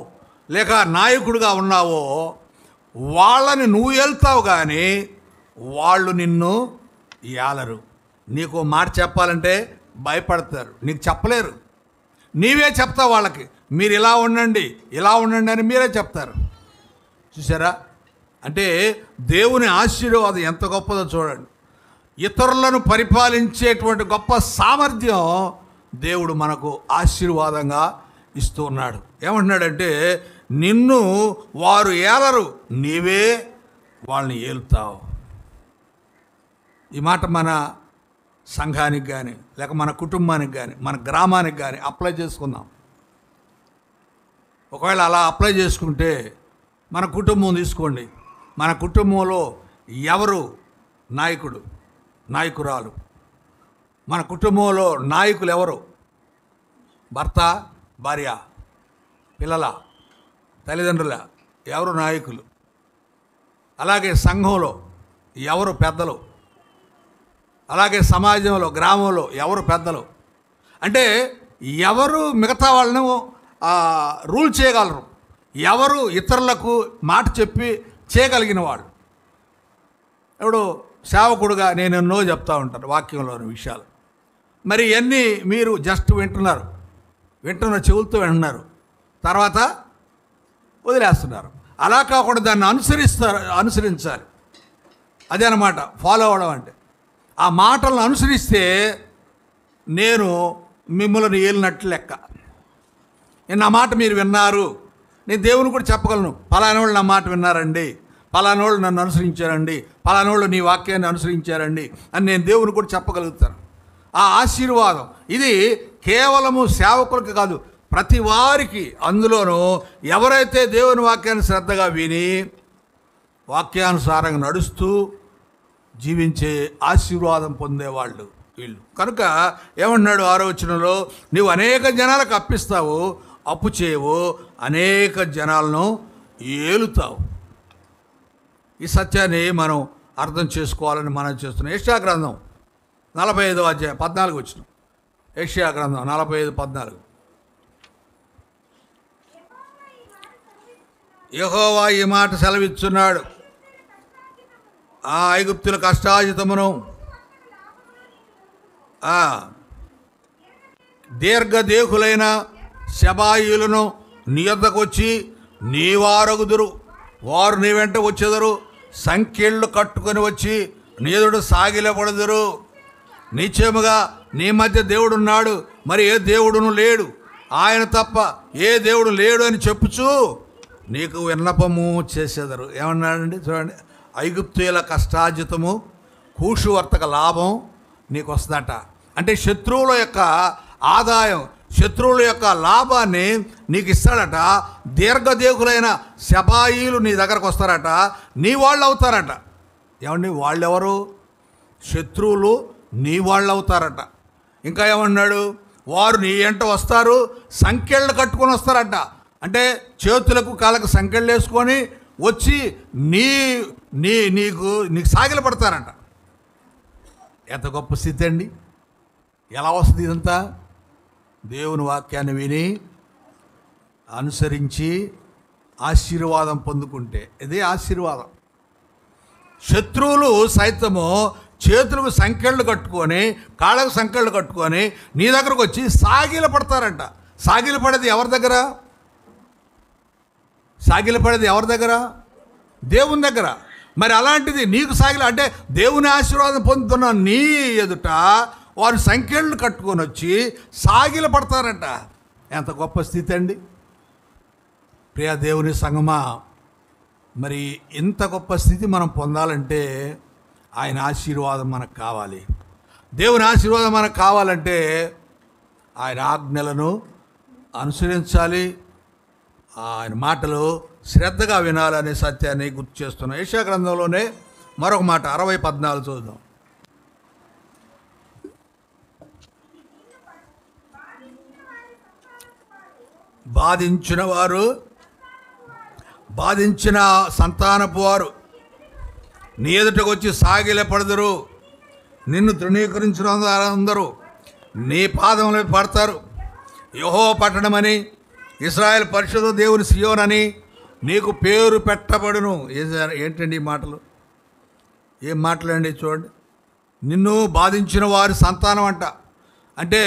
లేక నాయకుడిగా ఉన్నావో, వాళ్ళని నువ్వు ఏలుతావు, కానీ వాళ్ళు నిన్ను ఏలరు. నీకు మాట చెప్పాలంటే భయపడతారు, నీకు చెప్పలేరు. నీవే చెప్తావు వాళ్ళకి, మీరు ఇలా ఉండండి అని మీరే చెప్తారు. చూసారా? అంటే దేవుని ఆశీర్వాదం ఎంత గొప్పదో చూడండి. ఇతరులను పరిపాలించేటువంటి గొప్ప సామర్థ్యం దేవుడు మనకు ఆశీర్వాదంగా ఇస్తూ ఉన్నాడు. ఏమంటున్నాడంటే, నిన్ను వారు ఏలరు, నీవే వాళ్ళని ఏలుతావు. ఈ మాట మన సంఘానికి కానీ, లేక మన కుటుంబానికి కానీ, మన గ్రామానికి కానీ అప్లై చేసుకుందాం. ఒకవేళ అలా అప్లై చేసుకుంటే, మన కుటుంబం తీసుకోండి, మన కుటుంబంలో ఎవరు నాయకుడు, నాయకురాలు, మన కుటుంబంలో నాయకులు ఎవరు? భర్త, భార్య, పిల్లల, తల్లిదండ్రుల, ఎవరు నాయకులు? అలాగే సంఘంలో ఎవరు పెద్దలు? అలాగే సమాజంలో, గ్రామంలో ఎవరు పెద్దలు? అంటే ఎవరు మిగతా వాళ్ళను రూల్ చేయగలరు, ఎవరు ఇతరులకు మాట చెప్పి చేయగలిగిన వాళ్ళు? ఇప్పుడు సేవకుడుగా నేను ఎన్నో చెప్తా ఉంటాను వాక్యంలోని విషయాలు. మరి ఇవన్నీ మీరు జస్ట్ వింటున్న చెవులతో వింటున్నారు, తర్వాత వదిలేస్తున్నారు. అలా కాకుండా దాన్ని అనుసరించాలి. అదే అన్నమాట ఫాలో అవ్వడం అంటే. ఆ మాటలను అనుసరిస్తే నేను మిమ్మల్ని ఏలినట్లు లెక్క. నా మాట మీరు విన్నారు, నేను దేవుని కూడా చెప్పగలను, పలానా వాళ్ళు నా మాట విన్నారండి, పలానా వాళ్ళు నన్ను అనుసరించారండి, పలానా వాళ్ళు నీ వాక్యాన్ని అనుసరించారండి అని నేను దేవుని కూడా చెప్పగలుగుతాను. ఆ ఆశీర్వాదం ఇది కేవలము సేవకులకు కాదు, ప్రతి వారికి. అందులోనూ ఎవరైతే దేవుని వాక్యాన్ని శ్రద్ధగా విని వాక్యానుసారంగా నడుస్తూ జీవించే ఆశీర్వాదం పొందేవాళ్ళు వీళ్ళు. కనుక ఏమన్నాడు 6వ వచనంలో, నీవు అనేక జనాలకు అప్పిస్తావు, అప్పు చేయవు, అనేక జనాలను ఏలుతావు. ఈ సత్యాన్ని మనం అర్థం చేసుకోవాలని మనం చేస్తున్నాం. యెషయా గ్రంథం 45వ అధ్యాయం 14 వచనం. యెషయా గ్రంథం 45:14. యెహోవా ఈ మాట సెలవిస్తున్నాడు, ఆ ఐగుప్తుల కష్టాజితమును దీర్ఘదేహులైన శబాయిలను నీ యొద్దకు వచ్చి నీవారగుదురు, వారు నీ వెంట వచ్చెదరు, సంఖ్యళ్ళు కట్టుకొని వచ్చి నీ ఎదుట సాగిలపడదురు. నిశ్చయముగా నీ మధ్య దేవుడున్నాడు, మరి ఏ దేవుడును లేడు, ఆయన తప్ప ఏ దేవుడు లేడు అని చెప్పుచు నీకు విన్నపము చేసేదరు. ఏమన్నాడండి చూడండి, ఐగుప్తుల కష్టార్జితము, కూషు వర్తక లాభం నీకు వస్తుందట. అంటే శత్రువుల యొక్క ఆదాయం, శత్రువుల యొక్క లాభాన్ని నీకు ఇస్తాడట. దీర్ఘదేహులైన శబాయిలు నీ దగ్గరకు వస్తారట, నీ వాళ్ళు అవుతారట. ఏమండి, వాళ్ళెవరు? శత్రువులు నీ వాళ్ళు అవుతారట. ఇంకా ఏమన్నాడు? వారు నీ ఎంట వస్తారు, సంకెళ్ళు కట్టుకొని వస్తారట. అంటే చేతులకు కాళ్ళకు సంకెళ్ళు వేసుకొని వచ్చి నీకు సాగిల పడతారంట. ఎంత గొప్ప స్థితి అండి! ఎలా వస్తుంది ఇదంతా? దేవుని వాక్యాన్ని విని అనుసరించి ఆశీర్వాదం పొందుకుంటే ఇదే ఆశీర్వాదం. శత్రువులు సైతము చేతులకు సంకెళ్ళు కట్టుకొని కాళ్ళకు సంకెళ్ళు కట్టుకొని నీ దగ్గరకు వచ్చి సాగిల పడతారంట. సాగిల పడేది ఎవరి దగ్గర? సాగిల పడేది ఎవరి దగ్గర? దేవుని దగ్గర. మరి అలాంటిది నీకు సాగిల అంటే దేవుని ఆశీర్వాదం పొందుతున్న నీ ఎదుట వారు సంఖ్యలు కట్టుకొని వచ్చి సాగిల పడతారంట. ఎంత గొప్ప స్థితి అండి! ప్రియ దేవుని సంగమా, మరి ఇంత గొప్ప స్థితి మనం పొందాలంటే ఆయన ఆశీర్వాదం మనకు కావాలి. దేవుని ఆశీర్వాదం మనకు కావాలంటే ఆయన ఆజ్ఞలను అనుసరించాలి, ఆయన మాటలు శ్రద్ధగా వినాలనే సత్యాన్ని గుర్తు చేస్తున్నాం. యెషయా గ్రంథంలోనే మరొక మాట 60:14 చూద్దాం. బాధించిన సంతానపు వారు నీ ఎదుటకు వచ్చి సాగిలపడదురు, నిన్ను తృణీకరించిన అందరూ నీ పాదములపై పడతారు. యెహోవా పట్టణమని, ఇశ్రాయేలు పరిశుద్ధ దేవుని సియోనని నీకు పేరు పెట్టబడును. ఏంటండి ఈ మాటలు? ఏం మాటలండి? చూడండి, నిన్ను బాధించిన వారి సంతానం అంట. అంటే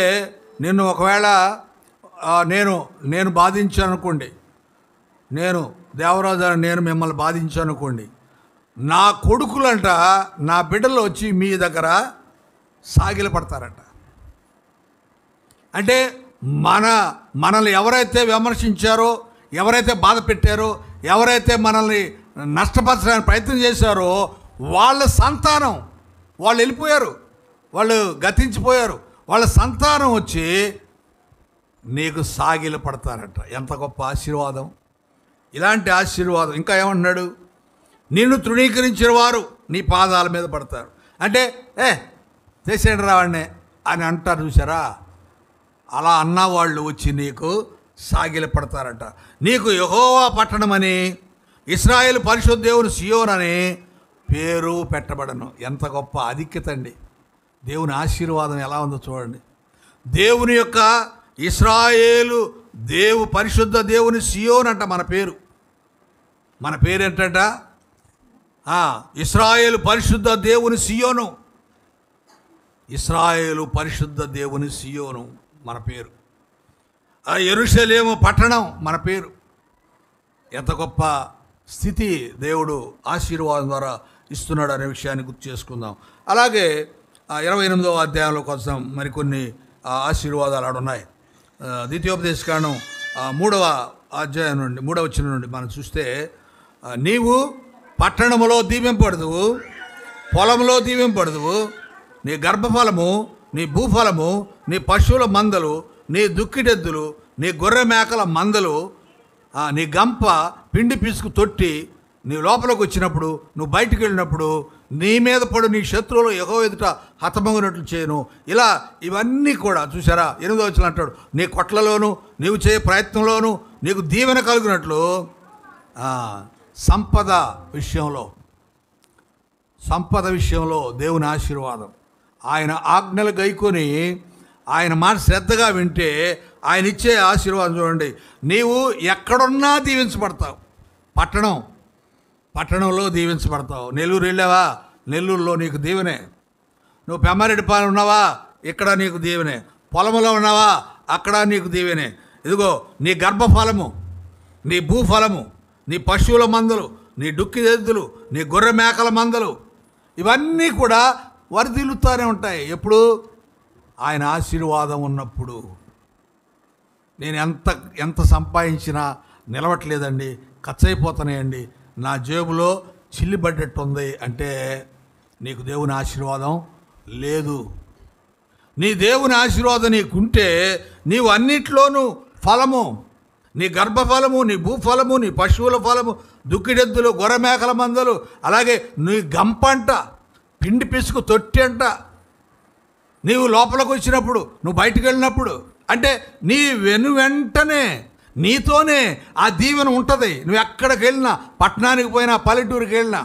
నిన్ను ఒకవేళ నేను బాధించాను అనుకోండి, నేను దేవరాజు నేను మిమ్మల్ని బాధించాను అనుకోండి, నా కొడుకులంట, నా బిడ్డలు వచ్చి మీ దగ్గర సాగిల పడతారంట. అంటే మనల్ని ఎవరైతే విమర్శించారో, ఎవరైతే బాధ పెట్టారో, ఎవరైతే మనల్ని నష్టపరచడానికి ప్రయత్నం చేశారో వాళ్ళ సంతానం వాళ్ళు వెళ్ళిపోయారు, వాళ్ళు గతించిపోయారు. వాళ్ళ సంతానం వచ్చి నీకు సాగిల పడతారట. ఎంత గొప్ప ఆశీర్వాదం! ఇలాంటి ఆశీర్వాదం. ఇంకా ఏమంటున్నాడు? నిన్ను తృణీకరించిన వారు నీ పాదాల మీద పడతారు. అంటే చేసేయండి రావాడిని అని అంటారు చూసారా? అలా అన్నవాళ్ళు వచ్చి నీకు సాగిల పడతారట. నీకు యెహోవా పట్టణమని, ఇశ్రాయేలు పరిశుద్ధ దేవుని సియోన్ అని పేరు పెట్టబడను. ఎంత గొప్ప ఆధిక్యత అండి! దేవుని ఆశీర్వాదం ఎలా ఉందో చూడండి. దేవుని యొక్క ఇశ్రాయేలు పరిశుద్ధ దేవుని సియోన్ అంట మన పేరు. మన పేరు ఏంటంట? ఇశ్రాయేలు పరిశుద్ధ దేవుని సియోను. ఇశ్రాయేలు పరిశుద్ధ దేవుని సియోను మన పేరు. యెరూషలేము పట్టణం మన పేరు. ఎంత గొప్ప స్థితి దేవుడు ఆశీర్వాదం ద్వారా ఇస్తున్నాడు అనే విషయాన్ని గుర్తు చేసుకుందాం. అలాగే 28వ అధ్యాయంలో కోసం మరికొన్ని ఆశీర్వాదాలు ఆడున్నాయి. ద్వితీయోపదేశకాండం 3వ అధ్యాయం నుండి 3వ వచనం నుండి మనం చూస్తే, నీవు పట్టణములో దీవింపబడదువు, పొలంలో దీవింపబడదువు, నీ గర్భఫలము, నీ భూఫలము, నీ పశువుల మందలు, నీ దుక్కిడెద్దులు, నీ గొర్రె మేకల మందలు, నీ గంప, పిండి పిసుకు తొట్టి, నీ లోపలికి వచ్చినప్పుడు, నువ్వు బయటికి వెళ్ళినప్పుడు నీ మీద పడు నీ శత్రువులు యెహోవా ఎదుట హతమగునట్లు చేయను. ఇలా ఇవన్నీ కూడా చూసారా? 8వ వచనం అంటాడు, నీ కొట్లలోను నీవు చేయ ప్రయత్నంలోను నీకు దీవెన కలుగునట్లు. సంపద విషయంలో దేవుని ఆశీర్వాదం. ఆయన ఆజ్ఞలు గైకొని ఆయన మాట శ్రద్ధగా వింటే ఆయన ఇచ్చే ఆశీర్వాదం చూడండి. నీవు ఎక్కడున్నా దీవించబడతావు. పట్టణంలో దీవించబడతావు. నెల్లూరు వెళ్ళావా? నెల్లూరులో నీకు దీవెనే. నువ్వు పెమ్మారెడ్డిపాలెం ఉన్నావా? ఇక్కడ నీకు దీవెనే. పొలంలో ఉన్నావా? అక్కడ నీకు దీవెనే. ఇదిగో నీ గర్భఫలము, నీ భూఫలము, నీ పశువుల మందలు, నీ డుక్కిదెద్దులు, నీ గొర్రె మేకల మందలు, ఇవన్నీ కూడా వరిదిల్లుతూనే ఉంటాయి. ఎప్పుడు? ఆయన ఆశీర్వాదం ఉన్నప్పుడు. నేను ఎంత సంపాదించినా నిలవట్లేదండి, ఖర్చు అయిపోతున్నాయండి, నా జేబులో చిల్లిపడ్డట్టు ఉంది అంటే నీకు దేవుని ఆశీర్వాదం లేదు. నీ దేవుని ఆశీర్వాదం నీకుంటే నీవు అన్నిట్లోనూ ఫలము, నీ గర్భఫలము, నీ భూఫలము, నీ పశువుల ఫలము, దుక్కిడెద్దులు, గొర్రెమేకల మందలు, అలాగే నీ గంపంట, పిండి పిసుకు తొట్టి అంట, నీవు లోపలికి వచ్చినప్పుడు, నువ్వు బయటికి వెళ్ళినప్పుడు, అంటే నీ వెంటనే నీతోనే ఆ దీవెన ఉంటుంది. నువ్వు ఎక్కడికి వెళ్ళినా, పట్టణానికి పోయినా, పల్లెటూరుకి వెళ్ళినా,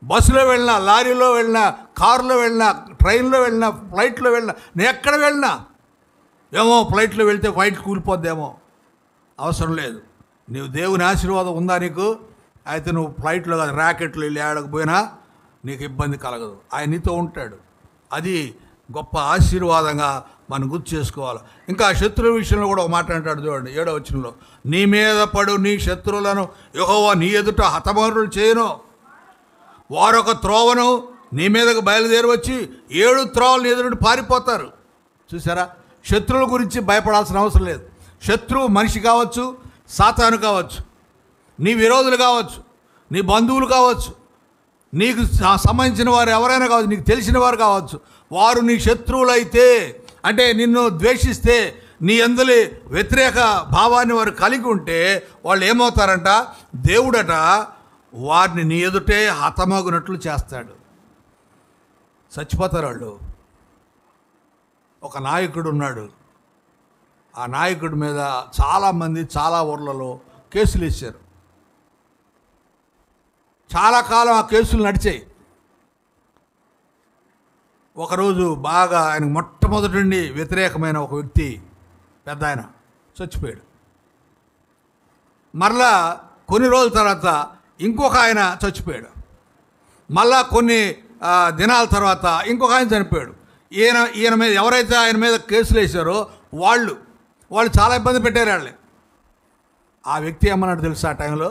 బస్సులో వెళ్ళినా, లారీలో వెళ్ళినా, కారులో వెళ్ళినా, ట్రైన్లో వెళ్ళినా, ఫ్లైట్లో వెళ్ళినా, నువ్వు ఎక్కడ వెళ్ళినా, ఏమో ఫ్లైట్లో వెళ్తే ఫ్లైట్ కూలిపోద్దేమో, అవసరం లేదు. నీవు దేవుని ఆశీర్వాదం ఉందా నీకు, అయితే నువ్వు ఫ్లైట్లో కాదు ర్యాకెట్లో వెళ్ళి ఆడకపోయినా నీకు ఇబ్బంది కలగదు. ఆయన నీతో ఉంటాడు. అది గొప్ప ఆశీర్వాదంగా మనం గుర్తు చేసుకోవాలి. ఇంకా శత్రువుల విషయంలో కూడా ఒక మాట అంటాడు చూడండి, 7వ వచనంలో, నీ మీద పడు నీ శత్రువులను యెహోవా నీ ఎదుట హతమారులు చేయను, వారొక త్రోవను నీ మీదకు బయలుదేరి వచ్చి 7 త్రోవలను ఎదురు పారిపోతారు. చూసారా, శత్రువుల గురించి భయపడాల్సిన అవసరం లేదు. శత్రువు మనిషి కావచ్చు, సాతాను కావచ్చు, నీ విరోధులు కావచ్చు, నీ బంధువులు కావచ్చు, నీకు సంబంధించిన వారు ఎవరైనా కావచ్చు, నీకు తెలిసిన వారు కావచ్చు, వారు నీ శత్రువులైతే, అంటే నిన్ను ద్వేషిస్తే, నీ యందలి వ్యతిరేక భావాన్ని వారు కలిగి ఉంటే వాళ్ళు ఏమవుతారంట, దేవుడట వారిని నీ ఎదుటే హతమగునట్లు చేస్తాడు. చచ్చిపోతారు వాళ్ళు. ఒక నాయకుడు ఉన్నాడు, ఆ నాయకుడి మీద చాలామంది చాలా ఊర్లలో కేసులు వేశారు. చాలా కాలం ఆ కేసులు నడిచాయి. ఒకరోజు బాగా ఆయనకు మొట్టమొదటి నుండి వ్యతిరేకమైన ఒక వ్యక్తి, పెద్ద ఆయన చచ్చిపోయాడు. మరలా కొన్ని రోజుల తర్వాత ఇంకొక ఆయన చచ్చిపోయాడు. మళ్ళా కొన్ని దినాల తర్వాత ఇంకొక ఆయన చనిపోయాడు. ఈయన మీద ఎవరైతే ఆయన మీద కేసులు వేశారో వాళ్ళు చాలా ఇబ్బంది పెట్టారు వాళ్ళని. ఆ వ్యక్తి ఏమన్నాడు తెలుసా, ఆ టైంలో,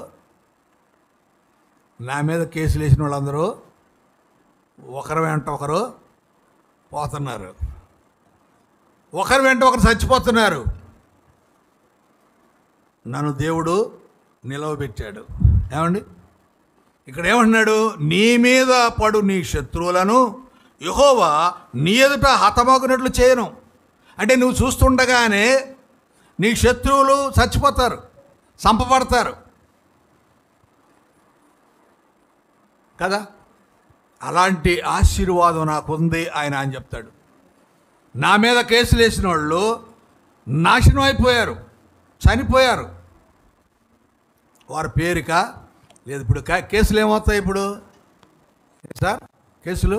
నా మీద కేసులు వేసిన వాళ్ళందరూ ఒకరి వెంట ఒకరు పోతున్నారు, ఒకరి వెంట ఒకరు చచ్చిపోతున్నారు, నన్ను దేవుడు నిలవబెట్టాడు. ఏమండి, ఇక్కడ ఏమంటున్నాడు, నీ మీద పడు నీ శత్రువులను యెహోవా నీ ఎదుట హతమగునట్లు చేయను. అంటే నువ్వు చూస్తుండగానే నీ శత్రువులు చచ్చిపోతారు, చంపబడతారు కదా. అలాంటి ఆశీర్వాదం నాకుంది ఆయన అని చెప్తాడు. నా మీద కేసులు వేసిన వాళ్ళు నాశనం అయిపోయారు, చనిపోయారు. వారి పేరిక లేదు. ఇప్పుడు కేసులు ఏమవుతాయి? ఇప్పుడు సార్ కేసులు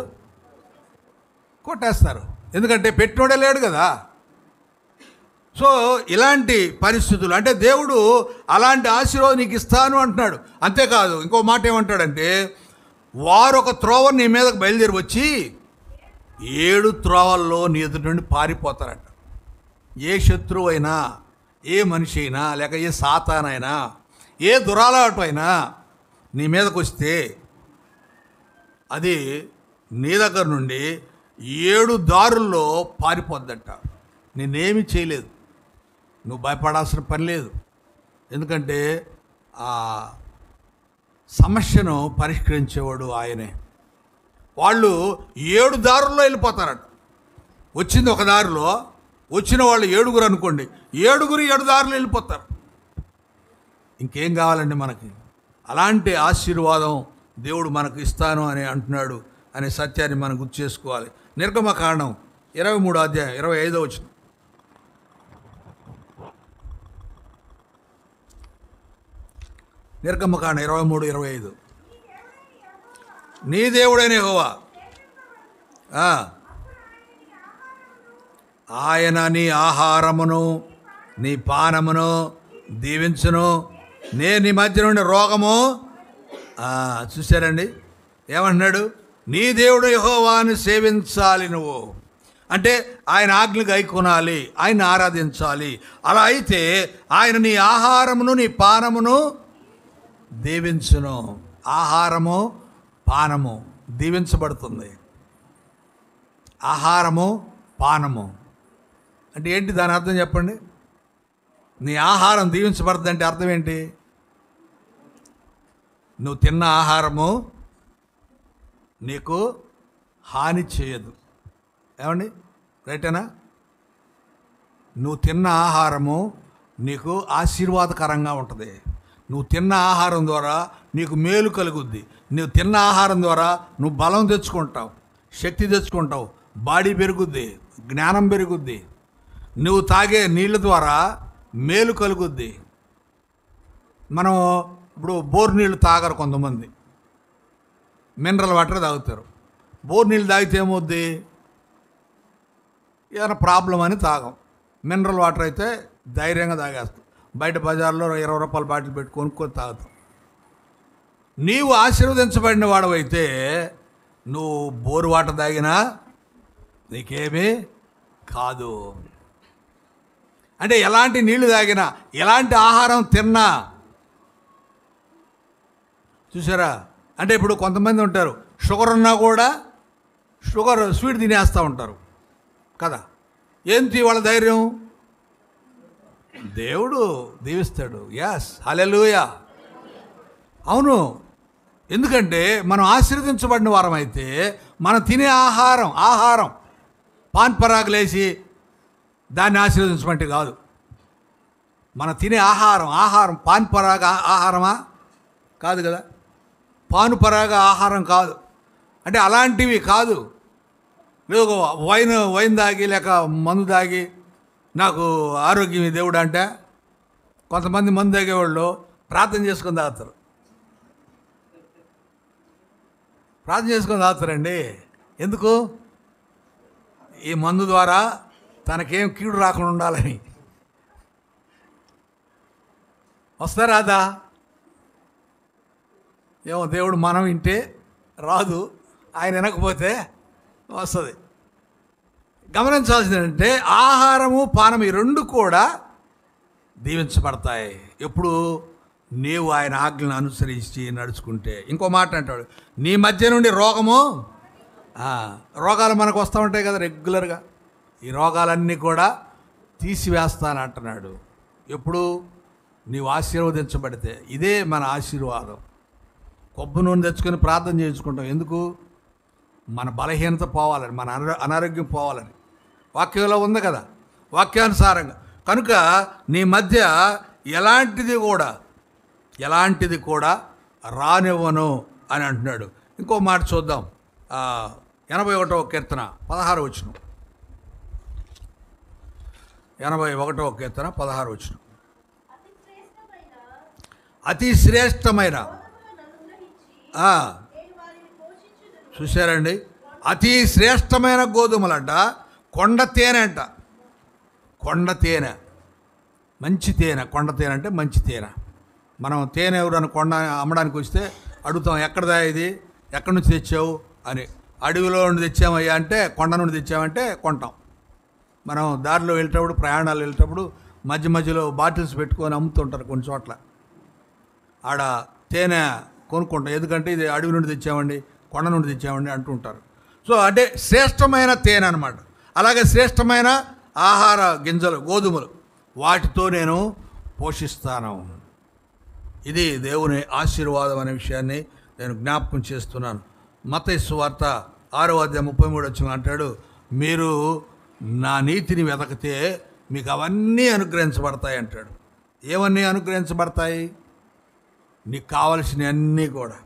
కొట్టేస్తారు, ఎందుకంటే పెట్టినోడే లేడు కదా. సో ఇలాంటి పరిస్థితులు, అంటే దేవుడు అలాంటి ఆశీర్వాదం నీకు ఇస్తాను అంటున్నాడు. అంతేకాదు, ఇంకో మాట ఏమంటాడంటే, వారు ఒక త్రోవను నీ మీదకు బయలుదేరి వచ్చి 7 త్రోవల్లో నీ ఎదుటి నుండి పారిపోతారట. ఏ శత్రువు అయినా, ఏ మనిషి అయినా, లేక ఏ సాతానైనా, ఏ దురాలవాటు అయినా నీ మీదకు వస్తే అది నీ దగ్గర నుండి 7 దారుల్లో పారిపోద్దట. నేనేమి చేయలేదు, నువ్వు భయపడాల్సిన పని లేదు. ఎందుకంటే ఆ సమస్యను పరిష్కరించేవాడు ఆయనే. వాళ్ళు 7 దారుల్లో వెళ్ళిపోతారట. వచ్చింది ఒక దారిలో, వచ్చిన వాళ్ళు 7 అనుకోండి, 7 దారులు వెళ్ళిపోతారు. ఇంకేం కావాలండి మనకి? అలాంటి ఆశీర్వాదం దేవుడు మనకు ఇస్తాను అని అంటున్నాడు అనే సత్యాన్ని మనం గుర్తు చేసుకోవాలి. నిర్గమకాండం 23వ అధ్యాయం 25వ వచనం. నిర్గమకాండం 23:25. నీ దేవుడైన యెహోవా ఆయన నీ ఆహారమును నీ పానమును దీవించును, నేను నీ మధ్య నుండి రోగము. చూశారండి, ఏమంటున్నాడు? నీ దేవుడు యెహోవాను సేవించాలి నువ్వు. అంటే ఆయన ఆజ్ఞలు గైకొనాలి, ఆయన ఆరాధించాలి. అలా అయితే ఆయన నీ ఆహారమును నీ పానమును దీవించును. ఆహారము పానము దీవించబడుతుంది. ఆహారము పానము అంటే ఏంటి? దాని అర్థం చెప్పండి. నీ ఆహారం దీవించబడుతుంది అంటే అర్థం ఏంటి? నువ్వు తిన్న ఆహారము నీకు హాని చేయదు. ఏమండి? రైటేనా? నువ్వు తిన్న ఆహారము నీకు ఆశీర్వాదకరంగా ఉంటుంది. నువ్వు తిన్న ఆహారం ద్వారా నీకు మేలు కలుగుద్ది. నువ్వు తిన్న ఆహారం ద్వారా నువ్వు బలం తెచ్చుకుంటావు, శక్తి తెచ్చుకుంటావు, బాడీ పెరుగుద్ది, జ్ఞానం పెరుగుద్ది. నువ్వు తాగే నీళ్ళ ద్వారా మేలు కలుగుద్ది. మనం ఇప్పుడు బోర్ నీళ్ళు తాగరు కొంతమంది, మినరల్ వాటర్ తాగుతారు. బోర్ నీళ్ళు తాగితే ఏమవుద్ది? ఏదైనా ప్రాబ్లం అని తాగం. మినరల్ వాటర్ అయితే ధైర్యంగా తాగేస్తాం. బయట బజార్లో 20 రూపాయల బాటిల్ పెట్టి కొనుక్కొని తాగుతాం. నీవు ఆశీర్వదించబడిన వాడవైతే నువ్వు బోరు వాటర్ తాగినా నీకేమీ కాదు. అంటే ఎలాంటి నీళ్లు తాగినా, ఎలాంటి ఆహారం తిన్నా, చూసారా? అంటే ఇప్పుడు కొంతమంది ఉంటారు, షుగర్ ఉన్నా కూడా స్వీట్ తినేస్తూ ఉంటారు కదా. ఏంటి వాళ్ళ ధైర్యం? దేవుడు దీవిస్తాడు. యస్, హల్లెలూయా. అవును, ఎందుకంటే మనం ఆశీర్వదించబడిన వారం అయితే మనం తినే ఆహారం పాన్ పరాగులేసి దాన్ని ఆశీర్వదించమంటే కాదు. మనం తినే ఆహారం పాన్ పరాగ ఆహారమా? కాదు కదా. పాను పరాగ ఆహారం కాదు. అంటే అలాంటివి కాదు. లేదు వైన్ తాగి లేక మందు తాగి నాకు ఆరోగ్యం దేవుడు అంటే, కొంతమంది మందు తాగేవాళ్ళు ప్రార్థన చేసుకొని తాగుతారు. ప్రార్థన చేసుకొని తాగుతారండి. ఎందుకు? ఈ మందు ద్వారా తనకేం కీడు రాకుండా ఉండాలని. వస్తారాదా? ఏమో దేవుడు మనం వింటే రాదు, ఆయన వినకపోతే వస్తుంది. గమనించాల్సింది ఏంటంటే ఆహారము పానము ఈ రెండు కూడా దీవించబడతాయి ఎప్పుడు నీవు ఆయన ఆజ్ఞలను అనుసరించి నడుచుకుంటే. ఇంకో మాట అంటాడు, నీ మధ్య నుండి రోగాలు మనకు వస్తూ ఉంటాయి కదా రెగ్యులర్గా. ఈ రోగాలన్నీ కూడా తీసివేస్తానంటున్నాడు ఎప్పుడు నీవు ఆశీర్వదించబడితే. ఇదే మన ఆశీర్వాదం. కొబ్బరి నూనె తెచ్చుకొని ప్రార్థన చేయించుకుంటాం. ఎందుకు? మన బలహీనత పోవాలని, మన అనారోగ్యం పోవాలని. వాక్యంలో ఉంది కదా, వాక్యానుసారంగా. కనుక నీ మధ్య ఎలాంటిది కూడా రానివ్వను అని అంటున్నాడు. ఇంకో మాట చూద్దాం. 81వ కీర్తన 16వ వచనం. 81వ కీర్తన 16వ వచనం. అతి శ్రేష్టమైన చూశారండి, అతి శ్రేష్టమైన గోధుమలంట, కొండ తేనె అంట. కొండ తేనె, మంచి తేనె. కొండ తేనె అంటే మంచి తేనె. మనం తేనె ఎవరైనా కొండ అమ్మడానికి వస్తే అడుగుతాం, ఎక్కడదా ఇది, ఎక్కడి నుంచి తెచ్చావు అని. అడవిలో నుండి తెచ్చామయ్యా అంటే, కొండ నుండి తెచ్చామంటే కొంటాం. మనం దారిలో వెళ్ళేటప్పుడు, ప్రయాణాలు వెళ్ళేటప్పుడు మధ్యలో బాటిల్స్ పెట్టుకొని అమ్ముతుంటారు కొన్ని చోట్ల. ఆడ తేనె కొనుక్కుంటాం, ఎందుకంటే ఇది అడవి నుండి తెచ్చామండి, కొండ నుండి తెచ్చామండి అంటుంటారు. సో అంటే శ్రేష్టమైన తేనె అనమాట. అలాగే శ్రేష్టమైన ఆహార గింజలు, గోధుమలు, వాటితో నేను పోషిస్తాను. ఇది దేవుని ఆశీర్వాదం అనే విషయాన్ని నేను జ్ఞాపకం చేస్తున్నాను. మత్తయి సువార్త 6:33 అంటాడు, మీరు నా నీతిని వెతకితే మీకు అవన్నీ అనుగ్రహించబడతాయి అంటాడు. ఏమన్నీ అనుగ్రహించబడతాయి? నీకు కావలసినవి అన్నీ కూడా.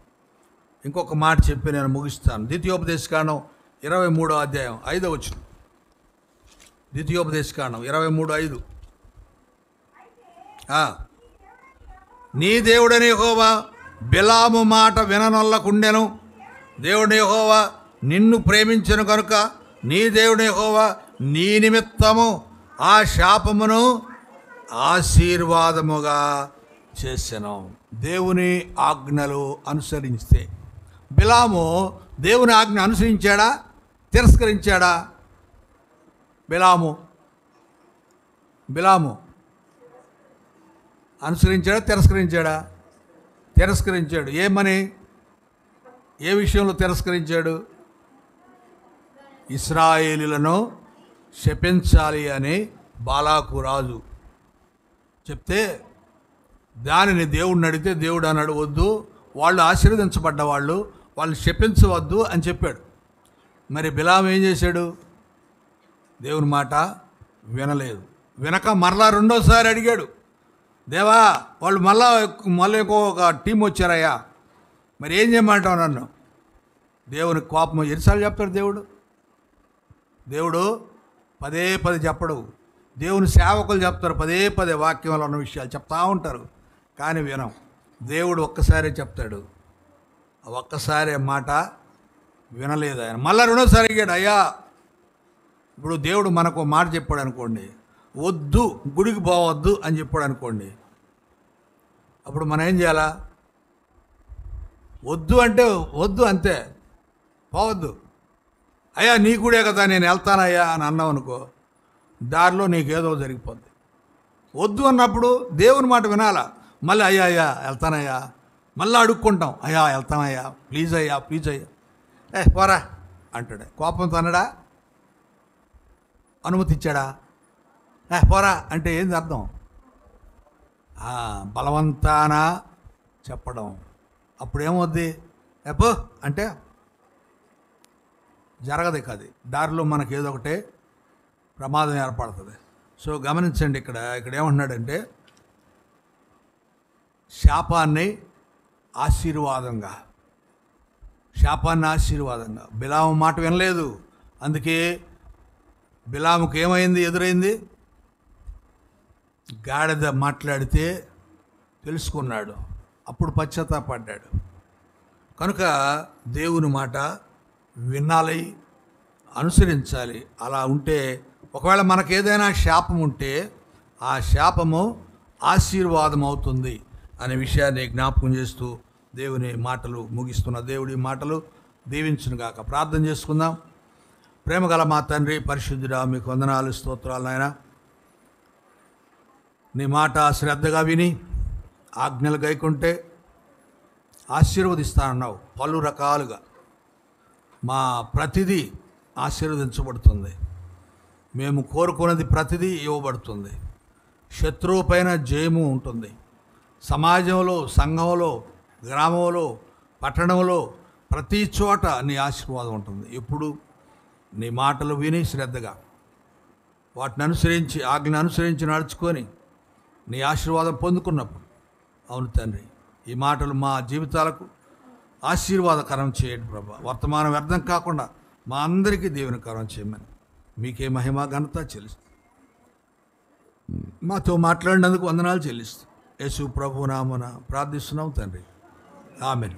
ఇంకొక మాట చెప్పి నేను ముగిస్తాను. ద్వితీయోపదేశకాండం 23వ అధ్యాయం 5వ వచనం. ద్వితీయోపదేశకాండం 23:5. నీ దేవుడని యెహోవా బిలాము మాట విననొల్లకుండెను. దేవుని యెహోవా నిన్ను ప్రేమించెను కనుక నీ దేవుని యెహోవా నీ నిమిత్తము ఆ శాపమును ఆశీర్వాదముగా చేసెను. దేవుని ఆజ్ఞలు అనుసరిస్తే. బిలాము దేవుని ఆజ్ఞ అనుసరించాడా, తిరస్కరించాడా? బిలాము అనుసరించాడా, తిరస్కరించాడా? తిరస్కరించాడు. ఏమని, ఏ విషయంలో తిరస్కరించాడు? ఇశ్రాయేలీయులను శపించాలి అని బాలాకు రాజు చెప్తే దానిని దేవుడిని అడిగితే దేవుడు అన్నాడు, వద్దు, వాళ్ళు ఆశీర్వదించబడ్డ వాళ్ళు శపించవద్దు అని చెప్పాడు. మరి బిలాము ఏం చేశాడు? దేవుని మాట వినలేదు. వినక మరలా రెండోసారి అడిగాడు, దేవా వాళ్ళు మళ్ళీ ఇంకొక టీం వచ్చారయ్యా, మరి ఏం చేయమంటావు నన్ను? దేవుని కోపం ఎన్నిసార్లు చెప్తాడు దేవుడు పదే పదే చెప్పడు. దేవుని సేవకులు చెప్తారు, పదే పదే వాక్యంలో ఉన్న విషయాలు చెప్తా ఉంటారు, కానీ వినం. దేవుడు ఒక్కసారే చెప్తాడు, ఒక్కసారి మాట వినలేదు ఆయన. మళ్ళీ రెండోసారి అడిగాడు, అయ్యా ఇప్పుడు దేవుడు మనకు మాట చెప్పాడు అనుకోండి, వద్దు గుడికి పోవద్దు అని చెప్పాడు అనుకోండి, అప్పుడు మనం ఏం చేయాలా? వద్దు అంటే వద్దు అంతే, పోవద్దు. అయ్యా నీ గుడే కదా నేను వెళ్తానయ్యా అని అన్నావు అనుకో, దారిలో నీకేదో జరిగిపోద్ది. వద్దు అన్నప్పుడు దేవుని మాట వినాలా. మళ్ళీ అయ్యా వెళ్తానయ్యా, మళ్ళీ అడుక్కుంటాం, అయ్యా వెళ్తానయ్యా, ప్లీజ్ అయ్యా పోరా అంటాడు. కోపంతో అన్నాడా? అనుమతి ఇచ్చాడా? పోరా అంటే ఏంది అర్థం? బలవంతాన చెప్పడం. అప్పుడేమవుద్ది? పో అంటే జరగదు. కాదు, దారిలో మనకి ఏదో ఒకటి ప్రమాదం ఏర్పడుతుంది. సో గమనించండి, ఇక్కడ ఏమంటున్నాడంటే శాపాన్ని ఆశీర్వాదంగా బిలాము మాట వినలేదు. అందుకే బిలాముకు ఏమైంది? ఎదురైంది గాడిద మాట్లాడితే తెలుసుకున్నాడు, అప్పుడు పశ్చాత్తాపడ్డాడు. కనుక దేవుని మాట వినాలి, అనుసరించాలి. అలా ఉంటే ఒకవేళ మనకు ఏదైనా శాపం ఉంటే ఆ శాపము ఆశీర్వాదం అవుతుంది అనే విషయాన్ని జ్ఞాపకం చేస్తూ దేవుని మాటలు ముగిస్తున్న దేవుడి మాటలు దీవించునుగాక. ప్రార్థన చేసుకుందాం. ప్రేమగల మా తండ్రి పరిశుద్ధుడా, మీకు వందనాలు, స్తోత్రాలు నాయనా. నీ మాట శ్రద్ధగా విని ఆజ్ఞలు గైకుంటే ఆశీర్వదిస్తానన్నావు. పలు రకాలుగా మా ప్రతిదీ ఆశీర్వదించబడుతుంది. మేము కోరుకున్నది ప్రతిదీ ఇవ్వబడుతుంది. శత్రువు పైన జయము ఉంటుంది. సమాజంలో, సంఘంలో, గ్రామంలో, పట్టణంలో ప్రతి చోట నీ ఆశీర్వాదం ఉంటుంది. ఎప్పుడు నీ మాటలు విని శ్రద్ధగా వాటిని అనుసరించి, ఆజ్ఞను అనుసరించి నడుచుకొని నీ ఆశీర్వాదం పొందుకున్నప్పుడు, అవును తండ్రి, ఈ మాటలు మా జీవితాలకు ఆశీర్వాదకరం చేయండి ప్రభా. వర్తమానం వ్యర్థం కాకుండా మా అందరికీ దీవెనకరం చేయమని మీకే మహిమ ఘనత చెల్లిస్తూ మాతో మాట్లాడినందుకు వందనాలు చెల్లిస్తూ యేసు ప్రభు నామమున ప్రార్థిస్తున్నాం తండ్రి. ఆమేన్.